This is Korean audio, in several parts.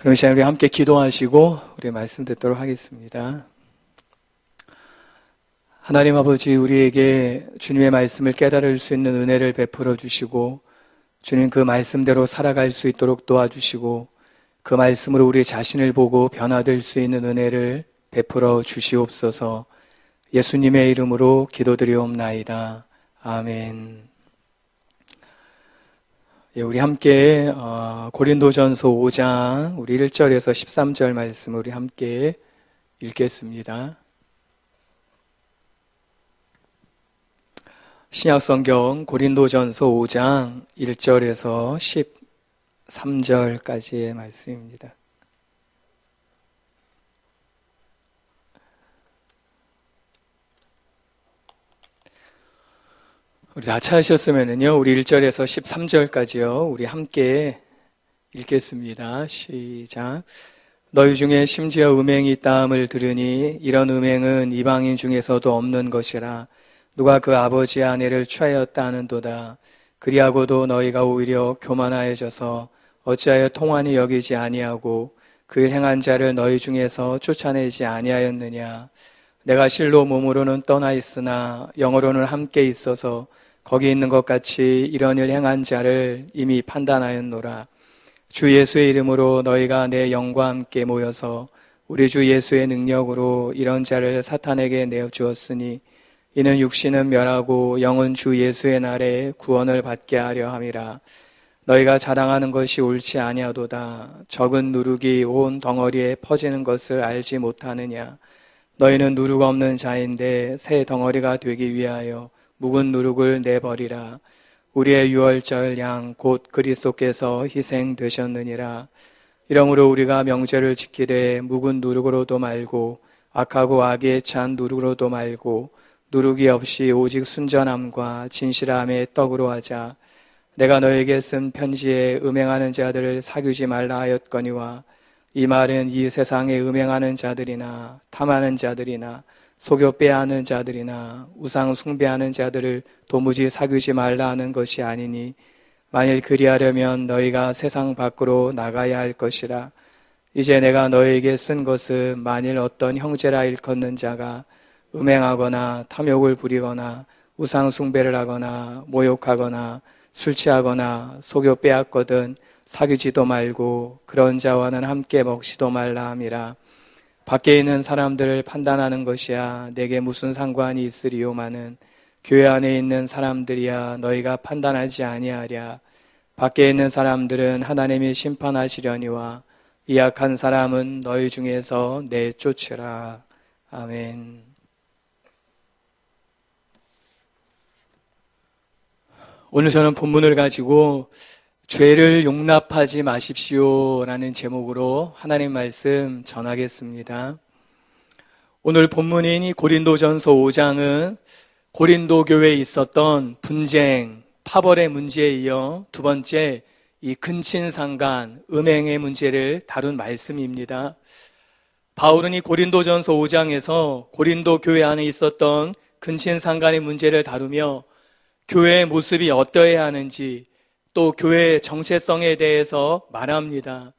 그럼 이 시간 우리 함께 기도하시고 우리 말씀 듣도록 하겠습니다. 하나님 아버지, 우리에게 주님의 말씀을 깨달을 수 있는 은혜를 베풀어 주시고 주님 그 말씀대로 살아갈 수 있도록 도와주시고 그 말씀으로 우리 자신을 보고 변화될 수 있는 은혜를 베풀어 주시옵소서. 예수님의 이름으로 기도드리옵나이다. 아멘. 우리 함께 고린도전서 5장 우리 1절에서 13절 말씀 우리 함께 읽겠습니다. 신약성경 고린도전서 5장 1절에서 13절까지의 말씀입니다. 우리 다 찾으셨으면요, 우리 1절에서 13절까지요, 우리 함께 읽겠습니다. 시작. 너희 중에 심지어 음행이 있다함을 들으니 이런 음행은 이방인 중에서도 없는 것이라. 누가 그 아버지의 아내를 취하였다 하는도다. 그리하고도 너희가 오히려 교만하여져서 어찌하여 통한이 여기지 아니하고 그 일 행한 자를 너희 중에서 쫓아내지 아니하였느냐. 내가 실로 몸으로는 떠나 있으나 영으로는 함께 있어서 거기 있는 것 같이 이런 일 행한 자를 이미 판단하였노라. 주 예수의 이름으로 너희가 내 영과 함께 모여서 우리 주 예수의 능력으로 이런 자를 사탄에게 내어주었으니 이는 육신은 멸하고 영은 주 예수의 날에 구원을 받게 하려 함이라. 너희가 자랑하는 것이 옳지 아니하도다. 적은 누룩이 온 덩어리에 퍼지는 것을 알지 못하느냐. 너희는 누룩 없는 자인데 새 덩어리가 되기 위하여 묵은 누룩을 내버리라. 우리의 유월절 양 곧 그리스도께서 희생되셨느니라. 이러므로 우리가 명제를 지키되 묵은 누룩으로도 말고 악하고 악에 찬 누룩으로도 말고 누룩이 없이 오직 순전함과 진실함의 떡으로 하자. 내가 너에게 쓴 편지에 음행하는 자들을 사귀지 말라 하였거니와 이 말은 이 세상에 음행하는 자들이나 탐하는 자들이나 속여 빼앗는 자들이나 우상 숭배하는 자들을 도무지 사귀지 말라 하는 것이 아니니 만일 그리하려면 너희가 세상 밖으로 나가야 할 것이라. 이제 내가 너희에게 쓴 것은 만일 어떤 형제라 일컫는 자가 음행하거나 탐욕을 부리거나 우상 숭배를 하거나 모욕하거나 술 취하거나 속여 빼앗거든 사귀지도 말고 그런 자와는 함께 먹지도 말라 함이라. 밖에 있는 사람들을 판단하는 것이야 내게 무슨 상관이 있으리요마는 교회 안에 있는 사람들이야 너희가 판단하지 아니하랴. 밖에 있는 사람들은 하나님이 심판하시려니와 이 악한 사람은 너희 중에서 내쫓으라. 아멘. 오늘 저는 본문을 가지고 죄를 용납하지 마십시오 라는 제목으로 하나님 말씀 전하겠습니다. 오늘 본문인 이 고린도전서 5장은 고린도 교회에 있었던 분쟁, 파벌의 문제에 이어 두 번째 이 근친상간, 음행의 문제를 다룬 말씀입니다. 바울은 이 고린도전서 5장에서 고린도 교회 안에 있었던 근친상간의 문제를 다루며 교회의 모습이 어떠해야 하는지 또 교회의 정체성에 대해서 말합니다.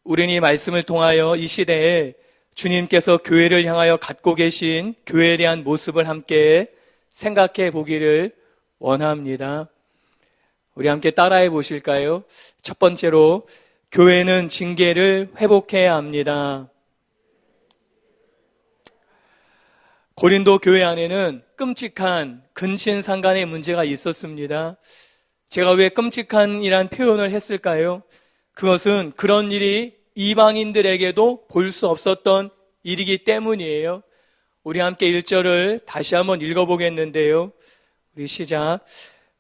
우리는 이 말씀을 통하여 이 시대에 주님께서 교회를 향하여 갖고 계신 교회에 대한 모습을 함께 생각해 보기를 원합니다. 우리 함께 따라해 보실까요? 첫 번째로, 교회는 징계를 회복해야 합니다. 고린도 교회 안에는 끔찍한 근친상간의 문제가 있었습니다. 제가 왜 끔찍한이란 표현을 했을까요? 그것은 그런 일이 이방인들에게도 볼 수 없었던 일이기 때문이에요. 우리 함께 1절을 다시 한번 읽어보겠는데요. 우리 시작.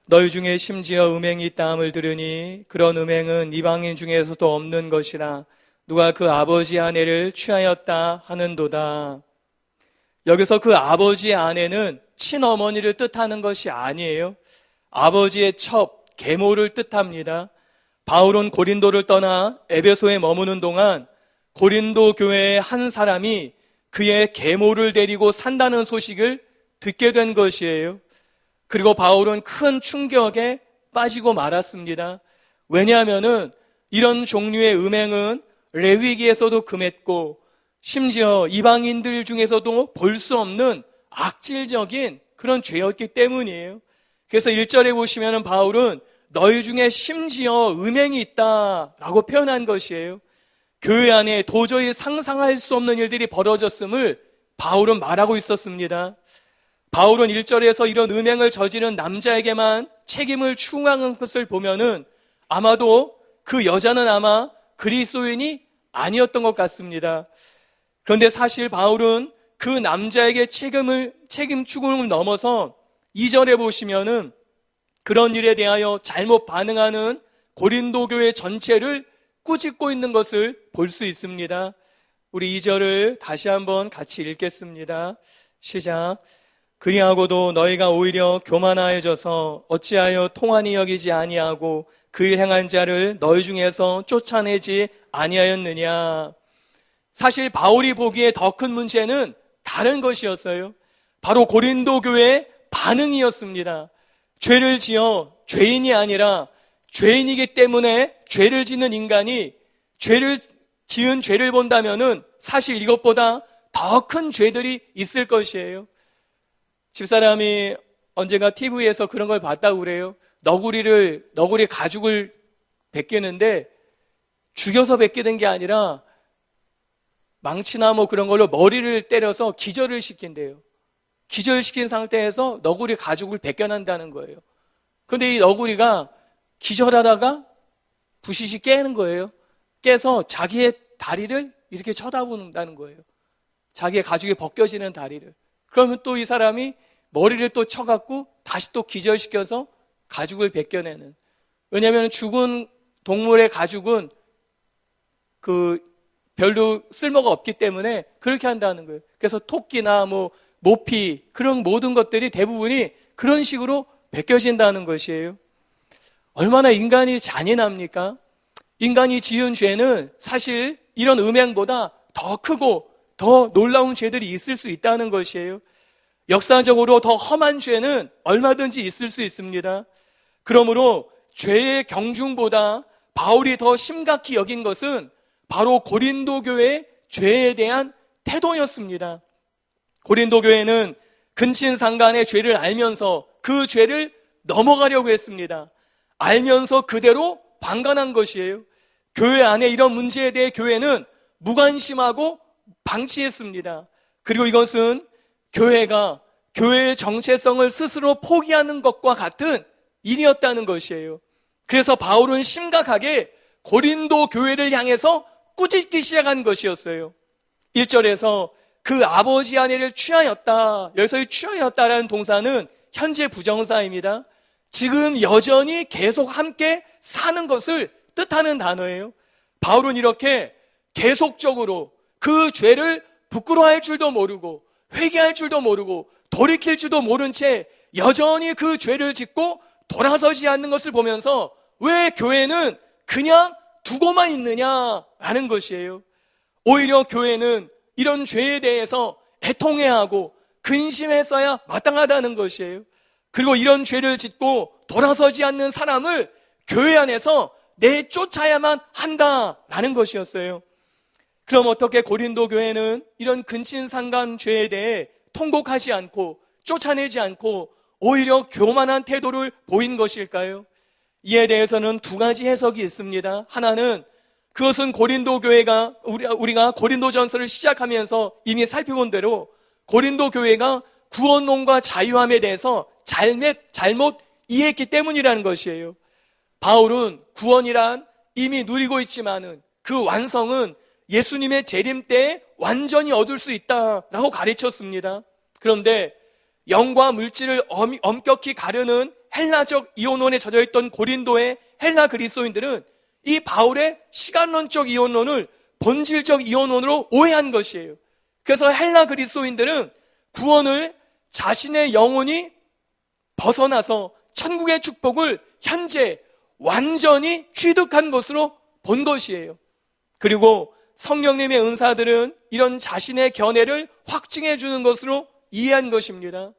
너희 중에 심지어 음행이 있다함을 들으니 그런 음행은 이방인 중에서도 없는 것이라. 누가 그 아버지 아내를 취하였다 하는도다. 여기서 그 아버지의 아내는 친어머니를 뜻하는 것이 아니에요. 아버지의 첩, 계모를 뜻합니다. 바울은 고린도를 떠나 에베소에 머무는 동안 고린도 교회의 한 사람이 그의 계모를 데리고 산다는 소식을 듣게 된 것이에요. 그리고 바울은 큰 충격에 빠지고 말았습니다. 왜냐하면은 이런 종류의 음행은 레위기에서도 금했고 심지어 이방인들 중에서도 볼 수 없는 악질적인 그런 죄였기 때문이에요. 그래서 1절에 보시면 바울은 너희 중에 심지어 음행이 있다라고 표현한 것이에요. 교회 안에 도저히 상상할 수 없는 일들이 벌어졌음을 바울은 말하고 있었습니다. 바울은 1절에서 이런 음행을 저지른 남자에게만 책임을 추궁하는 것을 보면은 아마도 그 여자는 아마 그리스도인이 아니었던 것 같습니다. 그런데 사실 바울은 그 남자에게 책임 추궁을 넘어서 2절에 보시면은 그런 일에 대하여 잘못 반응하는 고린도 교회 전체를 꾸짖고 있는 것을 볼 수 있습니다. 우리 2절을 다시 한번 같이 읽겠습니다. 시작. 그리하고도 너희가 오히려 교만하여져서 어찌하여 통한이 여기지 아니하고 그 일 행한 자를 너희 중에서 쫓아내지 아니하였느냐. 사실 바울이 보기에 더 큰 문제는 다른 것이었어요. 바로 고린도 교회의 반응이었습니다. 죄를 지어 죄인이 아니라 죄인이기 때문에 죄를 짓는 인간이 죄를 지은 죄를 본다면은 사실 이것보다 더 큰 죄들이 있을 것이에요. 집사람이 언젠가 TV에서 그런 걸 봤다고 그래요. 너구리 가죽을 벗기는데 죽여서 벗기는 게 아니라 망치나 뭐 그런 걸로 머리를 때려서 기절을 시킨대요. 기절시킨 상태에서 너구리 가죽을 벗겨낸다는 거예요. 그런데 이 너구리가 기절하다가 부시시 깨는 거예요. 깨서 자기의 다리를 이렇게 쳐다본다는 거예요. 자기의 가죽이 벗겨지는 다리를. 그러면 또 이 사람이 머리를 또 쳐갖고 다시 또 기절시켜서 가죽을 벗겨내는. 왜냐하면 죽은 동물의 가죽은 별로 쓸모가 없기 때문에 그렇게 한다는 거예요. 그래서 토끼나 모피 그런 모든 것들이 대부분이 그런 식으로 벗겨진다는 것이에요. 얼마나 인간이 잔인합니까? 인간이 지은 죄는 사실 이런 음행보다 더 크고 더 놀라운 죄들이 있을 수 있다는 것이에요. 역사적으로 더 험한 죄는 얼마든지 있을 수 있습니다. 그러므로 죄의 경중보다 바울이 더 심각히 여긴 것은 바로 고린도 교회의 죄에 대한 태도였습니다. 고린도 교회는 근친상간의 죄를 알면서 그 죄를 넘어가려고 했습니다. 알면서 그대로 방관한 것이에요. 교회 안에 이런 문제에 대해 교회는 무관심하고 방치했습니다. 그리고 이것은 교회가 교회의 정체성을 스스로 포기하는 것과 같은 일이었다는 것이에요. 그래서 바울은 심각하게 고린도 교회를 향해서 꾸짖기 시작한 것이었어요. 1절에서 그 아버지 아내를 취하였다. 여기서 이 취하였다라는 동사는 현재 부정사입니다. 지금 여전히 계속 함께 사는 것을 뜻하는 단어예요. 바울은 이렇게 계속적으로 그 죄를 부끄러워할 줄도 모르고 회개할 줄도 모르고 돌이킬 줄도 모른 채 여전히 그 죄를 짓고 돌아서지 않는 것을 보면서 왜 교회는 그냥 두고만 있느냐라는 것이에요. 오히려 교회는 이런 죄에 대해서 애통해야 하고 근심했어야 마땅하다는 것이에요. 그리고 이런 죄를 짓고 돌아서지 않는 사람을 교회 안에서 내쫓아야만 한다라는 것이었어요. 그럼 어떻게 고린도 교회는 이런 근친상간 죄에 대해 통곡하지 않고 쫓아내지 않고 오히려 교만한 태도를 보인 것일까요? 이에 대해서는 두 가지 해석이 있습니다. 하나는 그것은 고린도 교회가 우리가 고린도전서를 시작하면서 이미 살펴본 고린도 교회가 구원론과 자유함에 대해서 잘못 이해했기 때문이라는 것이에요. 바울은 구원이란 이미 누리고 있지만은 그 완성은 예수님의 재림 때에 완전히 얻을 수 있다라고 가르쳤습니다. 그런데 영과 물질을 엄격히 가르는 헬라적 이혼론에 젖어있던 고린도의 헬라 그리스도인들은 이 바울의 시간론적 이혼론을 본질적 이혼론으로 오해한 것이에요. 그래서 헬라 그리스도인들은 구원을 자신의 영혼이 벗어나서 천국의 축복을 현재 완전히 취득한 것으로 본 것이에요. 그리고 성령님의 은사들은 이런 자신의 견해를 확증해 주는 것으로 이해한 것입니다.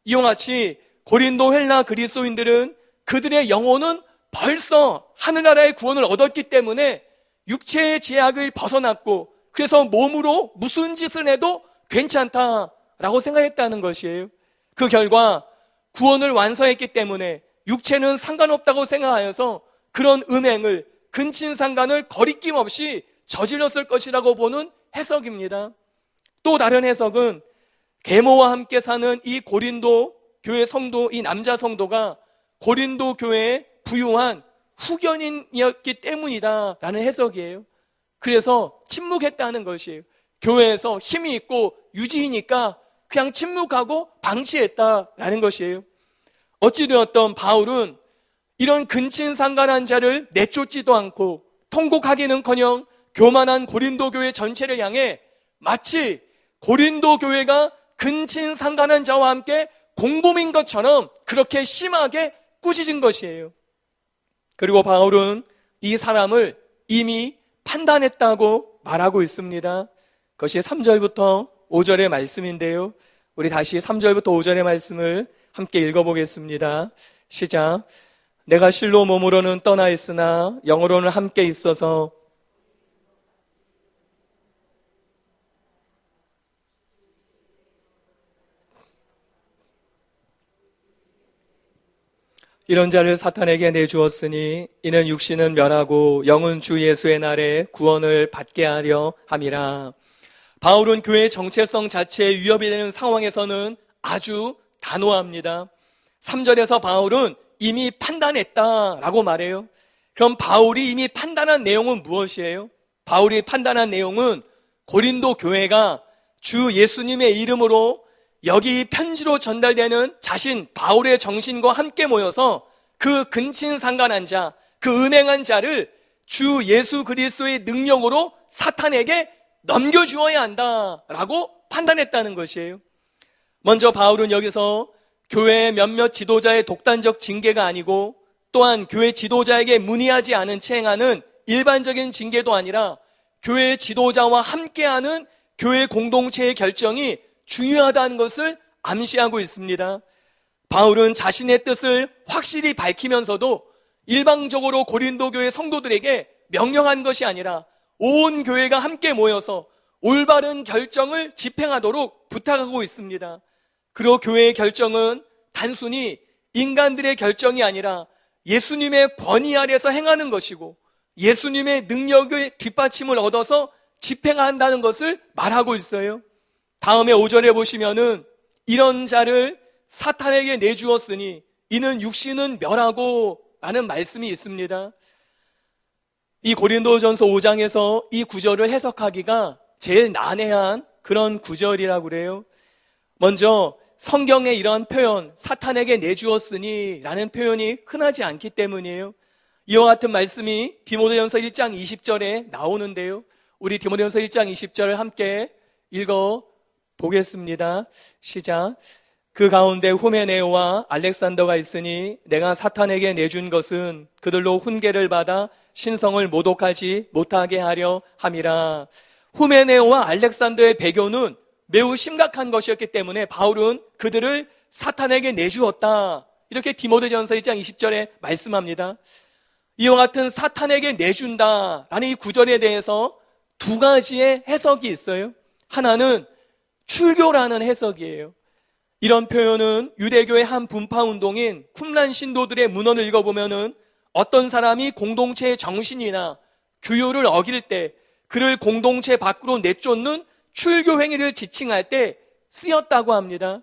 이와 같이 고린도 헬라 그리스도인들은 그들의 영혼은 벌써 하늘나라의 구원을 얻었기 때문에 육체의 제약을 벗어났고 그래서 몸으로 무슨 짓을 해도 괜찮다라고 생각했다는 것이에요. 그 결과 구원을 완성했기 때문에 육체는 상관없다고 생각하여서 그런 음행을, 근친상간을 거리낌 없이 저질렀을 것이라고 보는 해석입니다. 또 다른 해석은 계모와 함께 사는 이 고린도 교회 성도, 이 남자 성도가 고린도 교회의 부유한 후견인이었기 때문이다라는 해석이에요. 그래서 침묵했다는 것이에요. 교회에서 힘이 있고 유지이니까 그냥 침묵하고 방치했다라는 것이에요. 어찌되었던 바울은 이런 근친상간한 자를 내쫓지도 않고 통곡하기는커녕 교만한 고린도 교회 전체를 향해 마치 고린도 교회가 근친상간한 자와 함께 공범인 것처럼 그렇게 심하게 꾸짖은 것이에요. 그리고 바울은 이 사람을 이미 판단했다고 말하고 있습니다. 그것이 3절부터 5절의 말씀인데요. 우리 다시 3절부터 5절의 말씀을 함께 읽어보겠습니다. 시작. 내가 실로 몸으로는 떠나 있으나 영으로는 함께 있어서 이런 자를 사탄에게 내주었으니 이는 육신은 멸하고 영은 주 예수의 날에 구원을 받게 하려 함이라. 바울은 교회의 정체성 자체에 위협이 되는 상황에서는 아주 단호합니다. 3절에서 바울은 이미 판단했다라고 말해요. 그럼 바울이 이미 판단한 내용은 무엇이에요? 바울이 판단한 내용은 고린도 교회가 주 예수님의 이름으로 여기 편지로 전달되는 자신 바울의 정신과 함께 모여서 그 근친상간한 자, 그 음행한 자를 주 예수 그리스도의 능력으로 사탄에게 넘겨주어야 한다라고 판단했다는 것이에요. 먼저 바울은 여기서 교회의 몇몇 지도자의 독단적 징계가 아니고 또한 교회 지도자에게 문의하지 않은 채 행하는 일반적인 징계도 아니라 교회 지도자와 함께하는 교회 공동체의 결정이 중요하다는 것을 암시하고 있습니다. 바울은 자신의 뜻을 확실히 밝히면서도 일방적으로 고린도 교회 성도들에게 명령한 것이 아니라 온 교회가 함께 모여서 올바른 결정을 집행하도록 부탁하고 있습니다. 그리고 교회의 결정은 단순히 인간들의 결정이 아니라 예수님의 권위 아래서 행하는 것이고 예수님의 능력의 뒷받침을 얻어서 집행한다는 것을 말하고 있어요. 다음에 5절에 보시면은 이런 자를 사탄에게 내주었으니 이는 육신은 멸하고 라는 말씀이 있습니다. 이 고린도전서 5장에서 이 구절을 해석하기가 제일 난해한 그런 구절이라고 그래요. 먼저 성경의 이런 표현, 사탄에게 내주었으니 라는 표현이 흔하지 않기 때문이에요. 이와 같은 말씀이 디모데전서 1장 20절에 나오는데요. 우리 디모데전서 1장 20절을 함께 읽어 보겠습니다. 시작. 그 가운데 후메네오와 알렉산더가 있으니 내가 사탄에게 내준 것은 그들로 훈계를 받아 신성을 모독하지 못하게 하려 함이라. 후메네오와 알렉산더의 배교는 매우 심각한 것이었기 때문에 바울은 그들을 사탄에게 내주었다. 이렇게 디모데전서 1장 20절에 말씀합니다. 이와 같은 사탄에게 내준다라는 이 구절에 대해서 두 가지의 해석이 있어요. 하나는 출교라는 해석이에요. 이런 표현은 유대교의 한 분파운동인 쿰란 신도들의 문헌을 읽어보면은 어떤 사람이 공동체의 정신이나 규율을 어길 때 그를 공동체 밖으로 내쫓는 출교 행위를 지칭할 때 쓰였다고 합니다.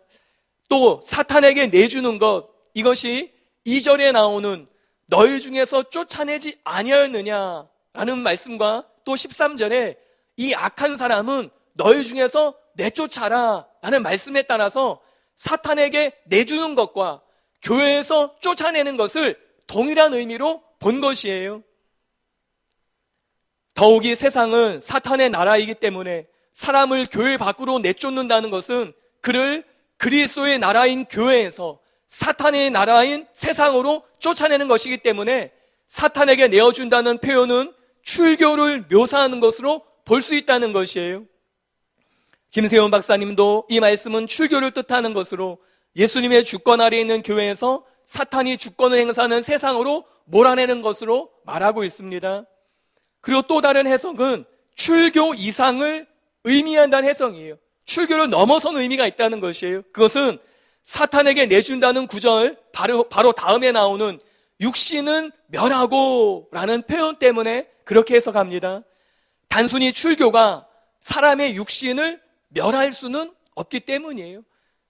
또 사탄에게 내주는 것, 이것이 2절에 나오는 너희 중에서 쫓아내지 아니하였느냐라는 말씀과 또 13절에 이 악한 사람은 너희 중에서 내쫓아라 라는 말씀에 따라서 사탄에게 내주는 것과 교회에서 쫓아내는 것을 동일한 의미로 본 것이에요. 더욱이 세상은 사탄의 나라이기 때문에 사람을 교회 밖으로 내쫓는다는 것은 그를 그리스도의 나라인 교회에서 사탄의 나라인 세상으로 쫓아내는 것이기 때문에 사탄에게 내어준다는 표현은 출교를 묘사하는 것으로 볼 수 있다는 것이에요. 김세훈 박사님도 이 말씀은 출교를 뜻하는 것으로 예수님의 주권 아래 있는 교회에서 사탄이 주권을 행사하는 세상으로 몰아내는 것으로 말하고 있습니다. 그리고 또 다른 해석은 출교 이상을 의미한다는 해석이에요. 출교를 넘어선 의미가 있다는 것이에요. 그것은 사탄에게 내준다는 구절 바로 다음에 나오는 육신은 멸하고 라는 표현 때문에 그렇게 해석합니다. 단순히 출교가 사람의 육신을 멸할 수는 없기 때문이에요.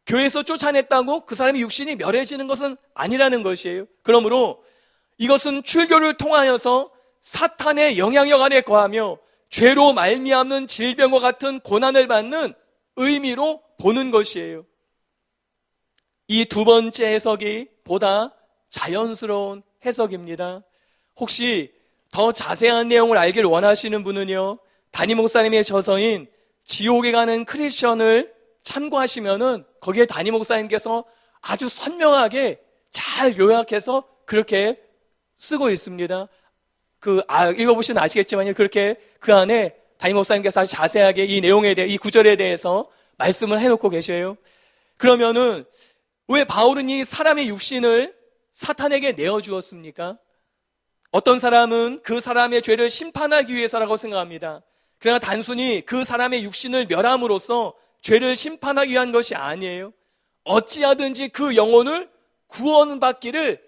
교회에서 쫓아냈다고 그 사람의 육신이 멸해지는 것은 아니라는 것이에요. 그러므로 이것은 출교를 통하여서 사탄의 영향력 안에 거하며 죄로 말미암는 질병과 같은 고난을 받는 의미로 보는 것이에요. 이 두 번째 해석이 보다 자연스러운 해석입니다. 혹시 더 자세한 내용을 알길 원하시는 분은요, 담임 목사님의 저서인 지옥에 가는 크리스천을 참고하시면은 거기에 담임 목사님께서 아주 선명하게 잘 요약해서 그렇게 쓰고 있습니다. 읽어보시면 아시겠지만 그렇게 그 안에 담임 목사님께서 아주 자세하게 이 내용에 대해, 이 구절에 대해서 말씀을 해놓고 계셔요. 그러면은 왜 바울은 이 사람의 육신을 사탄에게 내어주었습니까? 어떤 사람은 그 사람의 죄를 심판하기 위해서라고 생각합니다. 그러나 단순히 그 사람의 육신을 멸함으로써 죄를 심판하기 위한 것이 아니에요. 어찌하든지 그 영혼을 구원받기를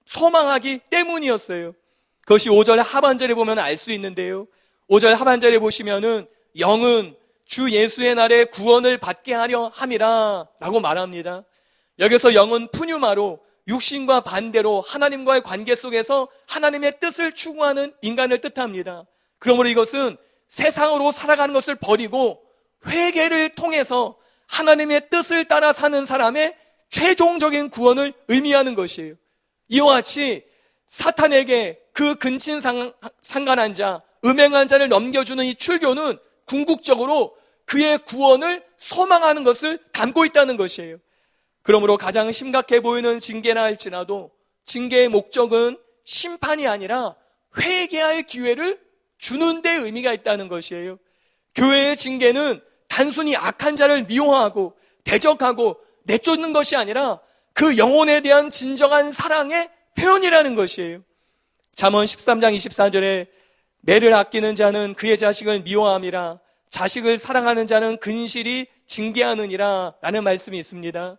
소망하기 때문이었어요. 그것이 5절 하반절에 보면 알 수 있는데요. 5절 하반절에 보시면은 영은 주 예수의 날에 구원을 받게 하려 함이라 라고 말합니다. 여기서 영은 푸뉴마로 육신과 반대로 하나님과의 관계 속에서 하나님의 뜻을 추구하는 인간을 뜻합니다. 그러므로 이것은 세상으로 살아가는 것을 버리고 회개를 통해서 하나님의 뜻을 따라 사는 사람의 최종적인 구원을 의미하는 것이에요. 이와 같이 사탄에게 그 근친상간한 자, 음행한 자를 넘겨주는 이 출교는 궁극적으로 그의 구원을 소망하는 것을 담고 있다는 것이에요. 그러므로 가장 심각해 보이는 징계나 할지라도 징계의 목적은 심판이 아니라 회개할 기회를 주는 데 의미가 있다는 것이에요. 교회의 징계는 단순히 악한 자를 미워하고 대적하고 내쫓는 것이 아니라 그 영혼에 대한 진정한 사랑의 표현이라는 것이에요. 잠언 13장 24절에 매를 아끼는 자는 그의 자식을 미워함이라 자식을 사랑하는 자는 근실이 징계하느니라 라는 말씀이 있습니다.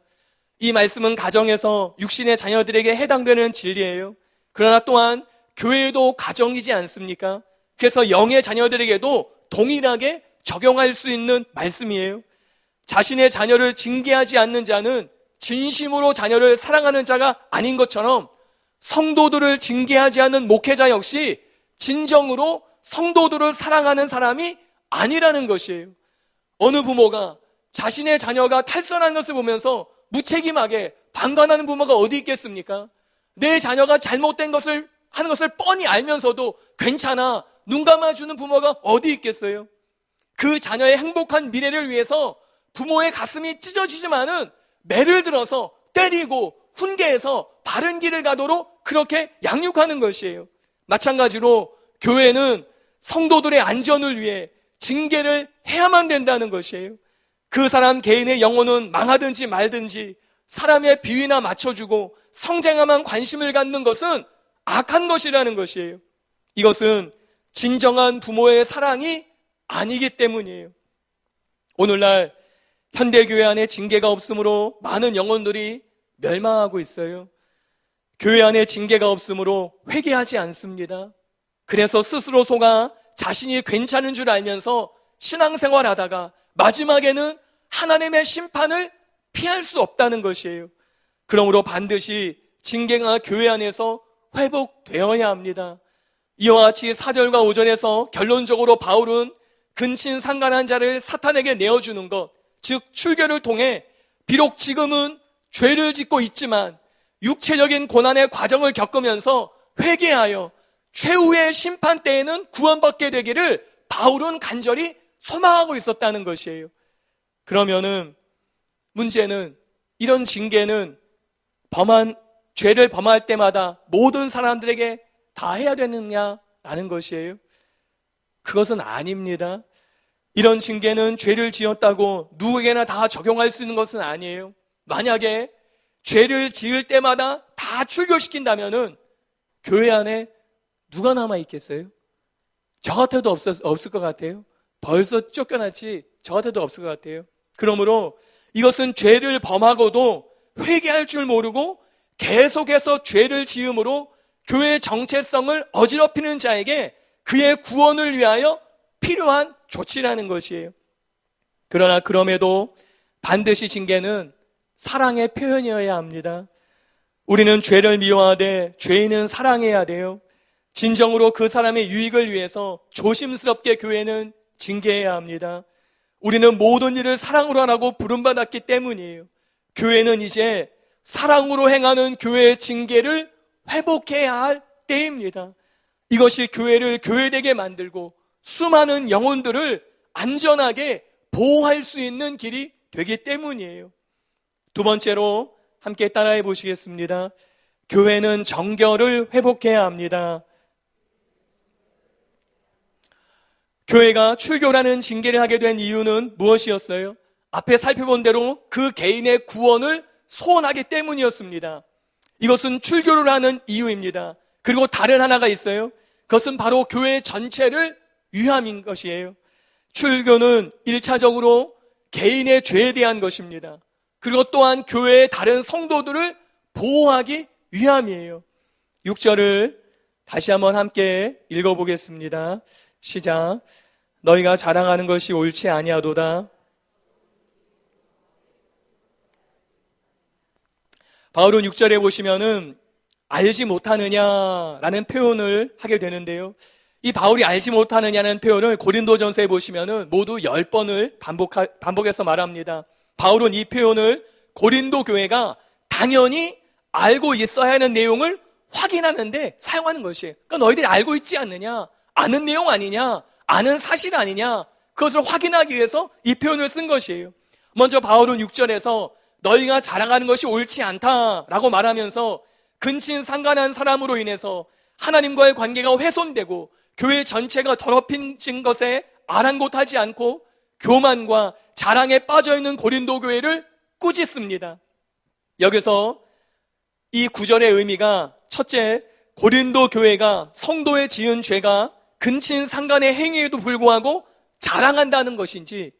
이 말씀은 가정에서 육신의 자녀들에게 해당되는 진리예요. 그러나 또한 교회도 가정이지 않습니까? 그래서 영의 자녀들에게도 동일하게 적용할 수 있는 말씀이에요. 자신의 자녀를 징계하지 않는 자는 진심으로 자녀를 사랑하는 자가 아닌 것처럼 성도들을 징계하지 않는 목회자 역시 진정으로 성도들을 사랑하는 사람이 아니라는 것이에요. 어느 부모가 자신의 자녀가 탈선한 것을 보면서 무책임하게 방관하는 부모가 어디 있겠습니까? 내 자녀가 잘못된 것을 하는 것을 뻔히 알면서도 괜찮아, 눈 감아주는 부모가 어디 있겠어요? 그 자녀의 행복한 미래를 위해서 부모의 가슴이 찢어지지만은 매를 들어서 때리고 훈계해서 바른 길을 가도록 그렇게 양육하는 것이에요. 마찬가지로 교회는 성도들의 안전을 위해 징계를 해야만 된다는 것이에요. 그 사람 개인의 영혼은 망하든지 말든지 사람의 비위나 맞춰주고 성장에만 관심을 갖는 것은 악한 것이라는 것이에요. 이것은 진정한 부모의 사랑이 아니기 때문이에요. 오늘날 현대교회 안에 징계가 없으므로 많은 영혼들이 멸망하고 있어요. 교회 안에 징계가 없으므로 회개하지 않습니다. 그래서 스스로 속아 자신이 괜찮은 줄 알면서 신앙생활하다가 마지막에는 하나님의 심판을 피할 수 없다는 것이에요. 그러므로 반드시 징계가 교회 안에서 회복되어야 합니다. 이와 같이 4절과 5절에서 결론적으로 바울은 근친상간한 자를 사탄에게 내어주는 것, 즉 출교를 통해 비록 지금은 죄를 짓고 있지만 육체적인 고난의 과정을 겪으면서 회개하여 최후의 심판 때에는 구원받게 되기를 바울은 간절히 소망하고 있었다는 것이에요. 그러면은 문제는 이런 징계는 죄를 범할 때마다 모든 사람들에게 다 해야 되느냐라는 것이에요. 그것은 아닙니다. 이런 징계는 죄를 지었다고 누구에게나 다 적용할 수 있는 것은 아니에요. 만약에 죄를 지을 때마다 다 출교시킨다면은 교회 안에 누가 남아 있겠어요? 저 같아도 없을 것 같아요. 벌써 쫓겨났지 저 같아도 없을 것 같아요. 그러므로 이것은 죄를 범하고도 회개할 줄 모르고 계속해서 죄를 지음으로 교회의 정체성을 어지럽히는 자에게 그의 구원을 위하여 필요한 조치라는 것이에요. 그러나 그럼에도 반드시 징계는 사랑의 표현이어야 합니다. 우리는 죄를 미워하되 죄인은 사랑해야 돼요. 진정으로 그 사람의 유익을 위해서 조심스럽게 교회는 징계해야 합니다. 우리는 모든 일을 사랑으로 하라고 부름받았기 때문이에요. 교회는 이제 사랑으로 행하는 교회의 징계를 회복해야 할 때입니다. 이것이 교회를 교회되게 만들고 수많은 영혼들을 안전하게 보호할 수 있는 길이 되기 때문이에요. 두 번째로 함께 따라해 보시겠습니다. 교회는 정결을 회복해야 합니다. 교회가 출교라는 징계를 하게 된 이유는 무엇이었어요? 앞에 살펴본 대로 그 개인의 구원을 소원하기 때문이었습니다. 이것은 출교를 하는 이유입니다. 그리고 다른 하나가 있어요. 그것은 바로 교회 전체를 위함인 것이에요. 출교는 1차적으로 개인의 죄에 대한 것입니다. 그리고 또한 교회의 다른 성도들을 보호하기 위함이에요. 6절을 다시 한번 함께 읽어보겠습니다. 시작. 너희가 자랑하는 것이 옳지 아니하도다. 바울은 6절에 보시면은 알지 못하느냐라는 표현을 하게 되는데요. 이 바울이 알지 못하느냐는 표현을 고린도전서에 보시면은 모두 10번을 반복해서 말합니다. 바울은 이 표현을 고린도 교회가 당연히 알고 있어야 하는 내용을 확인하는데 사용하는 것이에요. 그러니까 너희들이 알고 있지 않느냐? 아는 내용 아니냐? 아는 사실 아니냐? 그것을 확인하기 위해서 이 표현을 쓴 것이에요. 먼저 바울은 6절에서 너희가 자랑하는 것이 옳지 않다라고 말하면서 근친상간한 사람으로 인해서 하나님과의 관계가 훼손되고 교회 전체가 더럽혀진 것에 아랑곳하지 않고 교만과 자랑에 빠져있는 고린도 교회를 꾸짖습니다. 여기서 이 구절의 의미가 첫째, 고린도 교회가 성도에 지은 죄가 근친상간의 행위에도 불구하고 자랑한다는 것인지,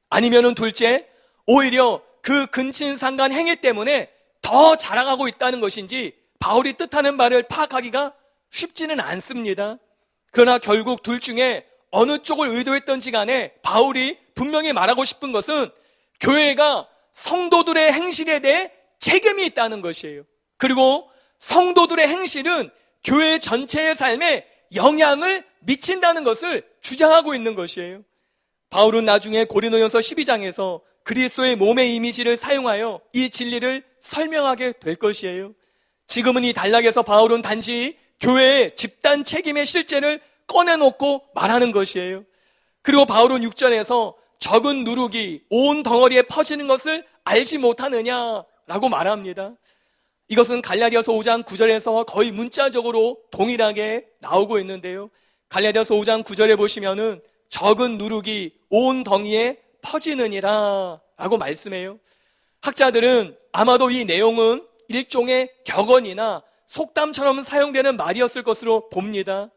아니면은 둘째, 오히려 그 근친상간 행위 때문에 더 자랑하고 있다는 것인지 바울이 뜻하는 바를 파악하기가 쉽지는 않습니다. 그러나 결국 둘 중에 어느 쪽을 의도했던지 간에 바울이 분명히 말하고 싶은 것은 교회가 성도들의 행실에 대해 책임이 있다는 것이에요. 그리고 성도들의 행실은 교회 전체의 삶에 영향을 미친다는 것을 주장하고 있는 것이에요. 바울은 나중에 고린도전서 12장에서 그리스도의 몸의 이미지를 사용하여 이 진리를 설명하게 될 것이에요. 지금은 이 단락에서 바울은 단지 교회의 집단 책임의 실제를 꺼내놓고 말하는 것이에요. 그리고 바울은 6절에서 적은 누룩이 온 덩어리에 퍼지는 것을 알지 못하느냐라고 말합니다. 이것은 갈라디아서 5장 9절에서 거의 문자적으로 동일하게 나오고 있는데요. 갈라디아서 5장 9절에 보시면은 적은 누룩이 온 덩이에 퍼지느니라 라고 말씀해요. 학자들은 아마도 이 내용은 일종의 격언이나 속담처럼 사용되는 말이었을 것으로 봅니다.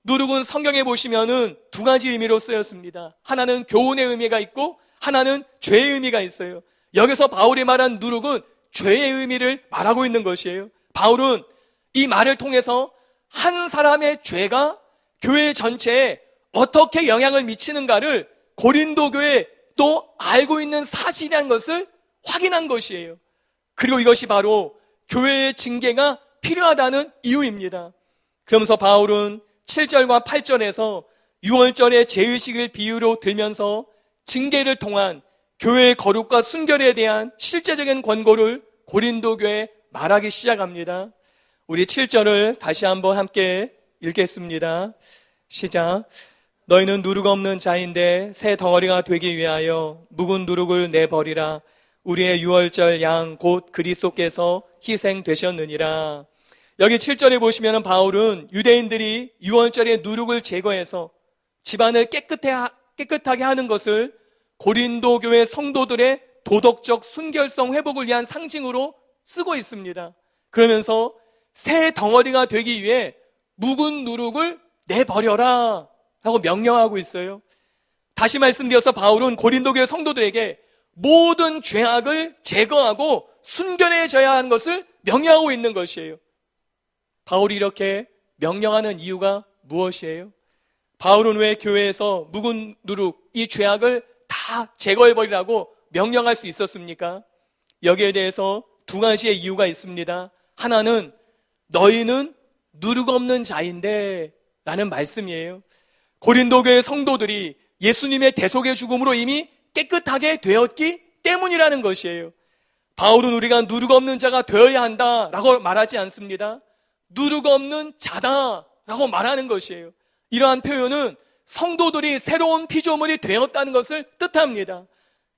누룩은 성경에 보시면은 두 가지 의미로 쓰였습니다. 하나는 교훈의 의미가 있고 하나는 죄의 의미가 있어요. 여기서 바울이 말한 누룩은 죄의 의미를 말하고 있는 것이에요. 바울은 이 말을 통해서 한 사람의 죄가 교회 전체에 어떻게 영향을 미치는가를 고린도 교회 또 알고 있는 사실이라는 것을 확인한 것이에요. 그리고 이것이 바로 교회의 징계가 필요하다는 이유입니다. 그러면서 바울은 7절과 8절에서 유월절의 제의식을 비유로 들면서 징계를 통한 교회의 거룩과 순결에 대한 실제적인 권고를 고린도 교회에 말하기 시작합니다. 우리 7절을 다시 한번 함께 읽겠습니다. 시작. 너희는 누룩 없는 자인데 새 덩어리가 되기 위하여 묵은 누룩을 내버리라. 우리의 유월절 양 곧 그리스도께서 희생되셨느니라. 여기 7절에 보시면 바울은 유대인들이 유월절의 누룩을 제거해서 집안을 깨끗하게 하는 것을 고린도 교회 성도들의 도덕적 순결성 회복을 위한 상징으로 쓰고 있습니다. 그러면서 새 덩어리가 되기 위해 묵은 누룩을 내버려라 라고 명령하고 있어요. 다시 말씀드려서 바울은 고린도 교회 성도들에게 모든 죄악을 제거하고 순결해져야 하는 것을 명령하고 있는 것이에요. 바울이 이렇게 명령하는 이유가 무엇이에요? 바울은 왜 교회에서 묵은 누룩, 이 죄악을 다 제거해버리라고 명령할 수 있었습니까? 여기에 대해서 두 가지의 이유가 있습니다. 하나는 너희는 누룩 없는 자인데 라는 말씀이에요. 고린도 교회 성도들이 예수님의 대속의 죽음으로 이미 깨끗하게 되었기 때문이라는 것이에요. 바울은 우리가 누룩 없는 자가 되어야 한다라고 말하지 않습니다. 누룩 없는 자다라고 말하는 것이에요. 이러한 표현은 성도들이 새로운 피조물이 되었다는 것을 뜻합니다.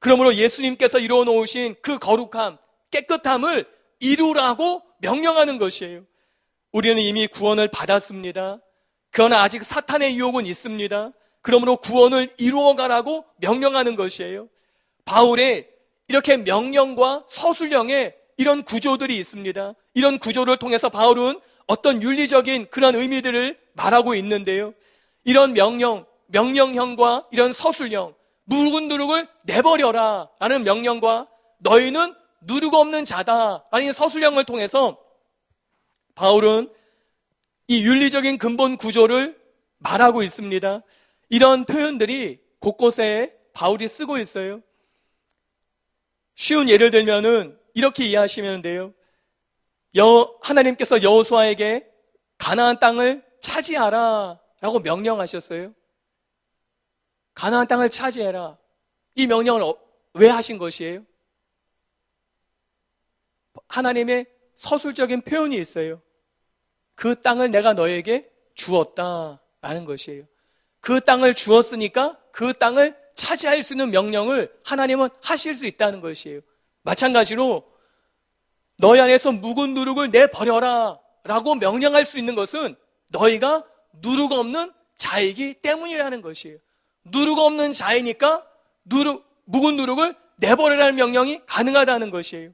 그러므로 예수님께서 이루어 놓으신 그 거룩함, 깨끗함을 이루라고 명령하는 것이에요. 우리는 이미 구원을 받았습니다. 그러나 아직 사탄의 유혹은 있습니다. 그러므로 구원을 이루어가라고 명령하는 것이에요. 바울의 이렇게 명령과 서술형의 이런 구조들이 있습니다. 이런 구조를 통해서 바울은 어떤 윤리적인 그런 의미들을 말하고 있는데요. 이런 명령형과 이런 서술형, 묵은 누룩을 내버려라 라는 명령과 너희는 누룩 없는 자다 라는 서술형을 통해서 바울은 이 윤리적인 근본 구조를 말하고 있습니다. 이런 표현들이 곳곳에 바울이 쓰고 있어요. 쉬운 예를 들면은 이렇게 이해하시면 돼요. 하나님께서 여호수아에게 가나안 땅을 차지하라 라고 명령하셨어요. 가나안 땅을 차지해라. 이 명령을 왜 하신 것이에요? 하나님의 서술적인 표현이 있어요. 그 땅을 내가 너에게 주었다라는 것이에요. 그 땅을 주었으니까 그 땅을 차지할 수 있는 명령을 하나님은 하실 수 있다는 것이에요. 마찬가지로 너희 안에서 묵은 누룩을 내버려라 라고 명령할 수 있는 것은 너희가 누룩 없는 자이기 때문이라는 것이에요. 누룩 없는 자이니까 묵은 누룩을 내버리라는 명령이 가능하다는 것이에요.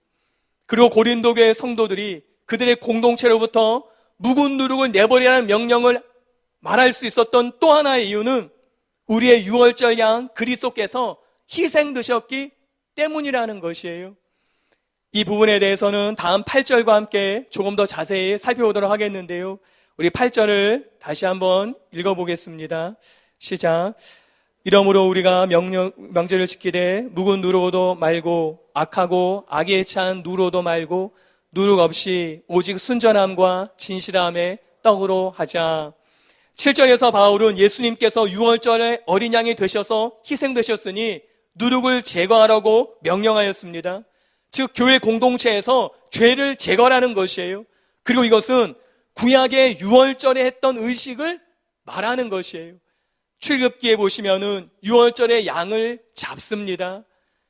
그리고 고린도 교회 성도들이 그들의 공동체로부터 묵은 누룩을 내버리라는 명령을 말할 수 있었던 또 하나의 이유는 우리의 유월절 양 그리스도께서 희생되셨기 때문이라는 것이에요. 이 부분에 대해서는 다음 8절과 함께 조금 더 자세히 살펴보도록 하겠는데요. 우리 8절을 다시 한번 읽어보겠습니다. 시작. 이러므로 우리가 명절을 지키되 묵은 누룩도 말고 악하고 악에 찬 누룩도 말고 누룩 없이 오직 순전함과 진실함의 떡으로 하자. 7절에서 바울은 예수님께서 유월절에 어린 양이 되셔서 희생되셨으니 누룩을 제거하라고 명령하였습니다. 즉 교회 공동체에서 죄를 제거하라는 것이에요. 그리고 이것은 구약의 유월절에 했던 의식을 말하는 것이에요. 출애굽기에 보시면은 유월절에 양을 잡습니다.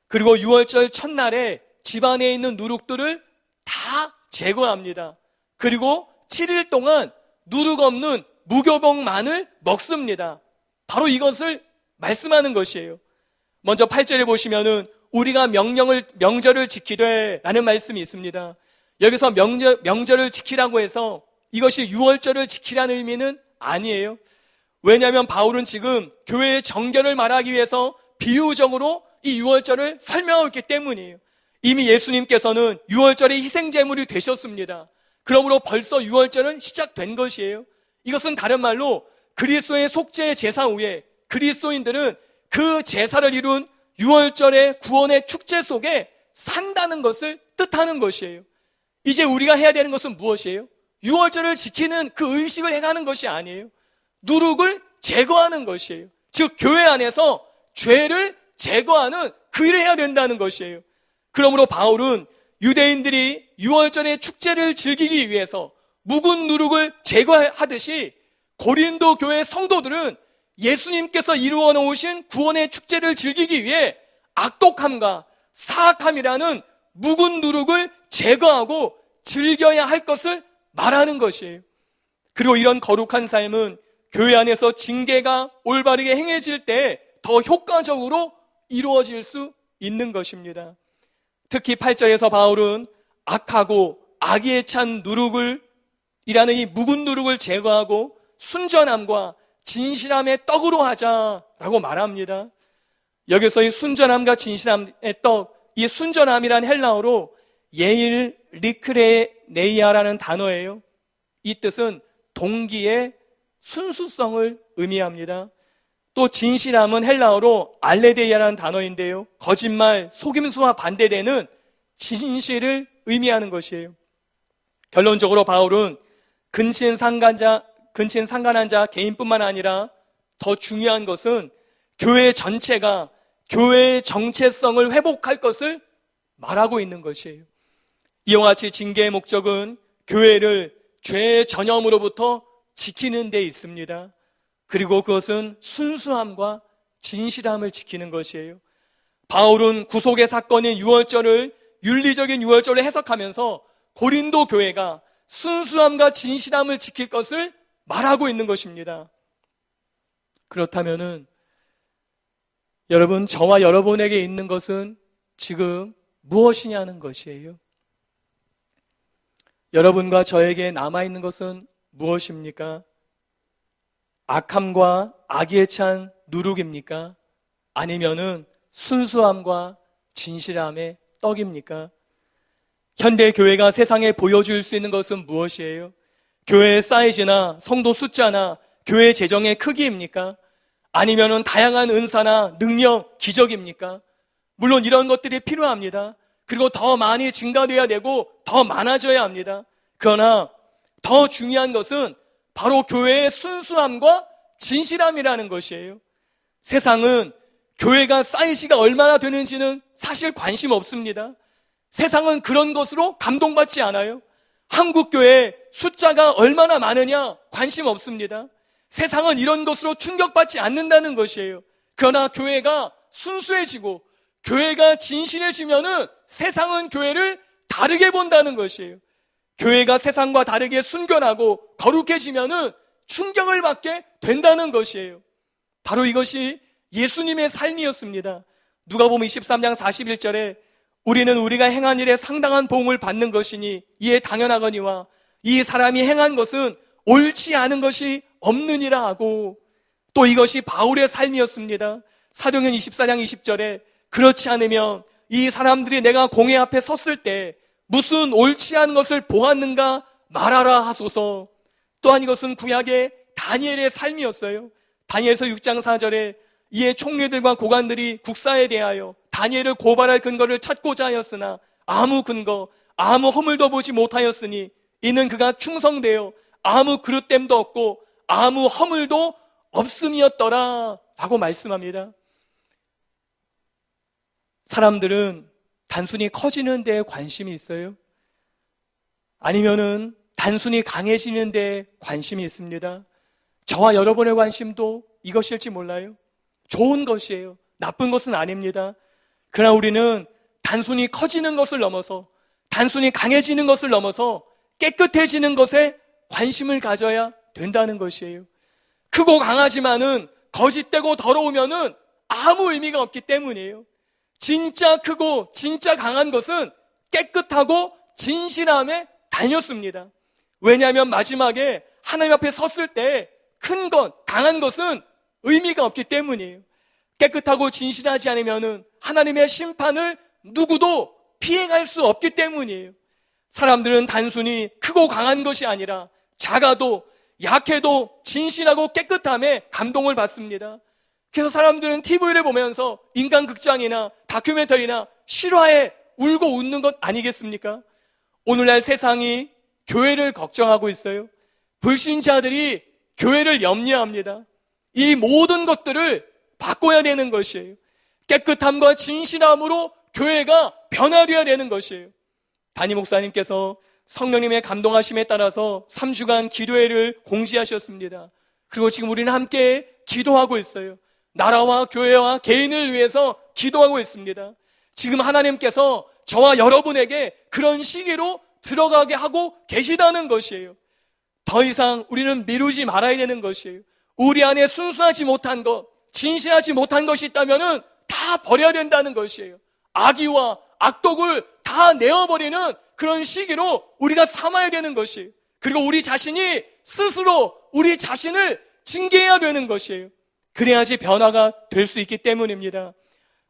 그리고 유월절 첫날에 집안에 있는 누룩들을 다 제거합니다. 그리고 7일 동안 누룩 없는 무교병만을 먹습니다. 바로 이것을 말씀하는 것이에요. 먼저 8절에 보시면은 우리가 명절을 지키되 라는 말씀이 있습니다. 여기서 명절을 지키라고 해서 이것이 유월절을 지키라는 의미는 아니에요. 왜냐하면 바울은 지금 교회의 정결을 말하기 위해서 비유적으로 이 유월절을 설명하고 있기 때문이에요. 이미 예수님께서는 유월절의 희생제물이 되셨습니다. 그러므로 벌써 유월절은 시작된 것이에요. 이것은 다른 말로 그리스도의 속죄의 제사 후에 그리스도인들은 그 제사를 이룬 유월절의 구원의 축제 속에 산다는 것을 뜻하는 것이에요. 이제 우리가 해야 되는 것은 무엇이에요? 유월절을 지키는 그 의식을 행하는 것이 아니에요. 누룩을 제거하는 것이에요. 즉 교회 안에서 죄를 제거하는 그 일을 해야 된다는 것이에요. 그러므로 바울은 유대인들이 유월절의 축제를 즐기기 위해서 묵은 누룩을 제거하듯이 고린도 교회 성도들은 예수님께서 이루어 놓으신 구원의 축제를 즐기기 위해 악독함과 사악함이라는 묵은 누룩을 제거하고 즐겨야 할 것을 말하는 것이에요. 그리고 이런 거룩한 삶은 교회 안에서 징계가 올바르게 행해질 때 더 효과적으로 이루어질 수 있는 것입니다. 특히 8절에서 바울은 악하고 악에 찬 누룩을 이라는 이 묵은 누룩을 제거하고 순전함과 진실함의 떡으로 하자라고 말합니다. 여기서 이 순전함과 진실함의 떡, 이 순전함이란 헬라어로 예일 리크레네이아라는 단어예요. 이 뜻은 동기의 순수성을 의미합니다. 또 진실함은 헬라어로 알레데이아라는 단어인데요, 거짓말, 속임수와 반대되는 진실을 의미하는 것이에요. 결론적으로 바울은 근친상간한 자 개인뿐만 아니라 더 중요한 것은 교회 전체가 교회의 정체성을 회복할 것을 말하고 있는 것이에요. 이와 같이 징계의 목적은 교회를 죄의 전염으로부터 지키는 데 있습니다. 그리고 그것은 순수함과 진실함을 지키는 것이에요. 바울은 구속의 사건인 유월절을 윤리적인 유월절로 해석하면서 고린도 교회가 순수함과 진실함을 지킬 것을 말하고 있는 것입니다. 그렇다면은 여러분, 저와 여러분에게 있는 것은 지금 무엇이냐는 것이에요. 여러분과 저에게 남아있는 것은 무엇입니까? 악함과 악의에 찬 누룩입니까? 아니면은 순수함과 진실함의 떡입니까? 현대 교회가 세상에 보여줄 수 있는 것은 무엇이에요? 교회의 사이즈나 성도 숫자나 교회 재정의 크기입니까? 아니면은 다양한 은사나 능력, 기적입니까? 물론 이런 것들이 필요합니다. 그리고 더 많이 증가돼야 되고 더 많아져야 합니다. 그러나 더 중요한 것은 바로 교회의 순수함과 진실함이라는 것이에요. 세상은 교회가 사이즈가 얼마나 되는지는 사실 관심 없습니다. 세상은 그런 것으로 감동받지 않아요. 한국교회 숫자가 얼마나 많으냐 관심 없습니다. 세상은 이런 것으로 충격받지 않는다는 것이에요. 그러나 교회가 순수해지고 교회가 진실해지면은 세상은 교회를 다르게 본다는 것이에요. 교회가 세상과 다르게 순결하고 거룩해지면은 충격을 받게 된다는 것이에요. 바로 이것이 예수님의 삶이었습니다. 누가복음 23장 41절에 우리는 우리가 행한 일에 상당한 보응을 받는 것이니 이에 당연하거니와 이 사람이 행한 것은 옳지 않은 것이 없느니라 하고, 또 이것이 바울의 삶이었습니다. 사도행전 24장 20절에 그렇지 않으면 이 사람들이 내가 공회 앞에 섰을 때 무슨 옳지 않은 것을 보았는가 말하라 하소서. 또한 이것은 구약의 다니엘의 삶이었어요. 다니엘서 6장 4절에 이에 총리들과 고관들이 국사에 대하여 다니엘을 고발할 근거를 찾고자 하였으나 아무 근거, 아무 허물도 보지 못하였으니 이는 그가 충성되어 아무 그릇됨도 없고 아무 허물도 없음이었더라 라고 말씀합니다. 사람들은 단순히 커지는 데에 관심이 있어요? 아니면은 단순히 강해지는 데에 관심이 있습니다. 저와 여러분의 관심도 이것일지 몰라요. 좋은 것이에요. 나쁜 것은 아닙니다. 그러나 우리는 단순히 커지는 것을 넘어서, 단순히 강해지는 것을 넘어서 깨끗해지는 것에 관심을 가져야 된다는 것이에요. 크고 강하지만은 거짓되고 더러우면은 아무 의미가 없기 때문이에요. 진짜 크고 진짜 강한 것은 깨끗하고 진실함에 달렸습니다. 왜냐하면 마지막에 하나님 앞에 섰을 때 큰 것, 강한 것은 의미가 없기 때문이에요. 깨끗하고 진실하지 않으면은 하나님의 심판을 누구도 피해갈 수 없기 때문이에요. 사람들은 단순히 크고 강한 것이 아니라 작아도 약해도 진실하고 깨끗함에 감동을 받습니다. 그래서 사람들은 TV를 보면서 인간극장이나 다큐멘터리나 실화에 울고 웃는 것 아니겠습니까? 오늘날 세상이 교회를 걱정하고 있어요. 불신자들이 교회를 염려합니다. 이 모든 것들을 바꿔야 되는 것이에요. 깨끗함과 진실함으로 교회가 변화되어야 되는 것이에요. 담임 목사님께서 성령님의 감동하심에 따라서 3주간 기도회를 공지하셨습니다. 그리고 지금 우리는 함께 기도하고 있어요. 나라와 교회와 개인을 위해서 기도하고 있습니다. 지금 하나님께서 저와 여러분에게 그런 시기로 들어가게 하고 계시다는 것이에요. 더 이상 우리는 미루지 말아야 되는 것이에요. 우리 안에 순수하지 못한 것, 진실하지 못한 것이 있다면 다 버려야 된다는 것이에요. 악의와 악독을 다 내어버리는 그런 시기로 우리가 삼아야 되는 것이에요. 그리고 우리 자신이 스스로 우리 자신을 징계해야 되는 것이에요. 그래야지 변화가 될 수 있기 때문입니다.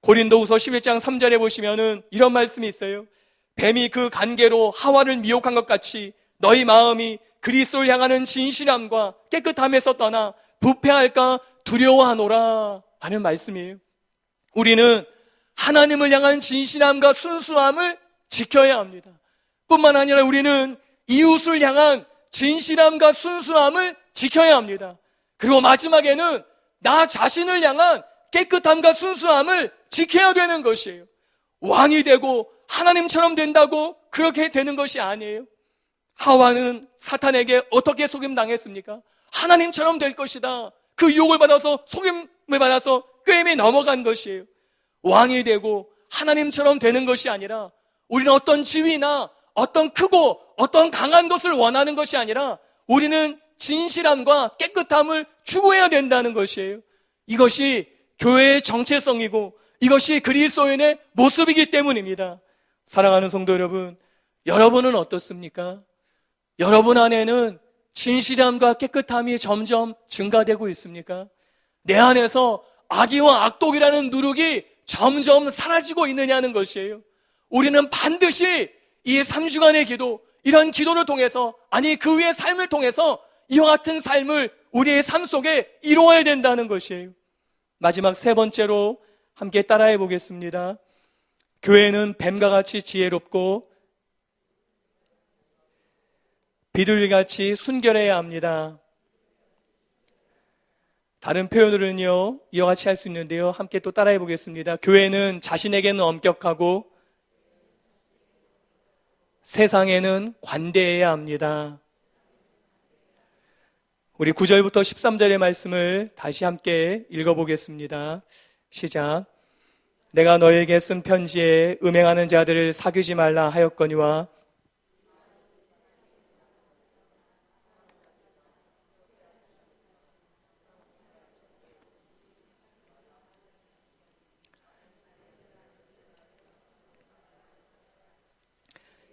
고린도후서 11장 3절에 보시면은 이런 말씀이 있어요. 뱀이 그 간계로 하와를 미혹한 것 같이 너희 마음이 그리스도를 향하는 진실함과 깨끗함에서 떠나 부패할까 두려워하노라 하는 말씀이에요. 우리는 하나님을 향한 진실함과 순수함을 지켜야 합니다. 뿐만 아니라 우리는 이웃을 향한 진실함과 순수함을 지켜야 합니다. 그리고 마지막에는 나 자신을 향한 깨끗함과 순수함을 지켜야 되는 것이에요. 왕이 되고 하나님처럼 된다고 그렇게 되는 것이 아니에요. 하와는 사탄에게 어떻게 속임당했습니까? 하나님처럼 될 것이다. 그 유혹을 받아서 속임을 받아서 꾀임에 넘어간 것이에요. 왕이 되고 하나님처럼 되는 것이 아니라 우리는 어떤 지위나 어떤 크고 어떤 강한 것을 원하는 것이 아니라 우리는 진실함과 깨끗함을 추구해야 된다는 것이에요. 이것이 교회의 정체성이고 이것이 그리스도인의 모습이기 때문입니다. 사랑하는 성도 여러분, 여러분은 어떻습니까? 여러분 안에는 진실함과 깨끗함이 점점 증가되고 있습니까? 내 안에서 악의와 악독이라는 누룩이 점점 사라지고 있느냐는 것이에요. 우리는 반드시 이 3주간의 기도, 이런 기도를 통해서, 아니 그 위의 삶을 통해서 이와 같은 삶을 우리의 삶 속에 이루어야 된다는 것이에요. 마지막 세 번째로 함께 따라해 보겠습니다. 교회는 뱀과 같이 지혜롭고 비둘기같이 순결해야 합니다. 다른 표현으로는요, 이와 같이 할 수 있는데요. 함께 또 따라해 보겠습니다. 교회는 자신에게는 엄격하고 세상에는 관대해야 합니다. 우리 9절부터 13절의 말씀을 다시 함께 읽어보겠습니다. 시작. 내가 너에게 쓴 편지에 음행하는 자들을 사귀지 말라 하였거니와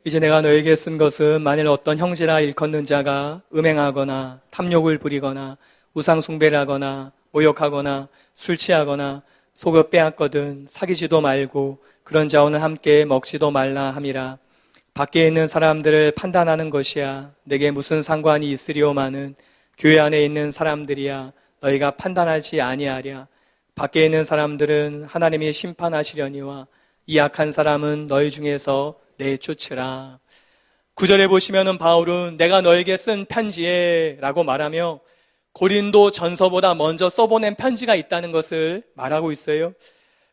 이제 내가 너에게 쓴 것은 만일 어떤 형제나 일컫는 자가 음행하거나 탐욕을 부리거나 우상숭배를 하거나 모욕하거나 술 취하거나 속여 빼앗거든 사귀지도 말고 그런 자와는 함께 먹지도 말라 함이라. 밖에 있는 사람들을 판단하는 것이야 내게 무슨 상관이 있으리오마는 교회 안에 있는 사람들이야 너희가 판단하지 아니하랴. 밖에 있는 사람들은 하나님이 심판하시려니와 이 악한 사람은 너희 중에서 내쫓으라. 9절에 보시면은 바울은 내가 너에게 쓴 편지에 라고 말하며 고린도 전서보다 먼저 써보낸 편지가 있다는 것을 말하고 있어요.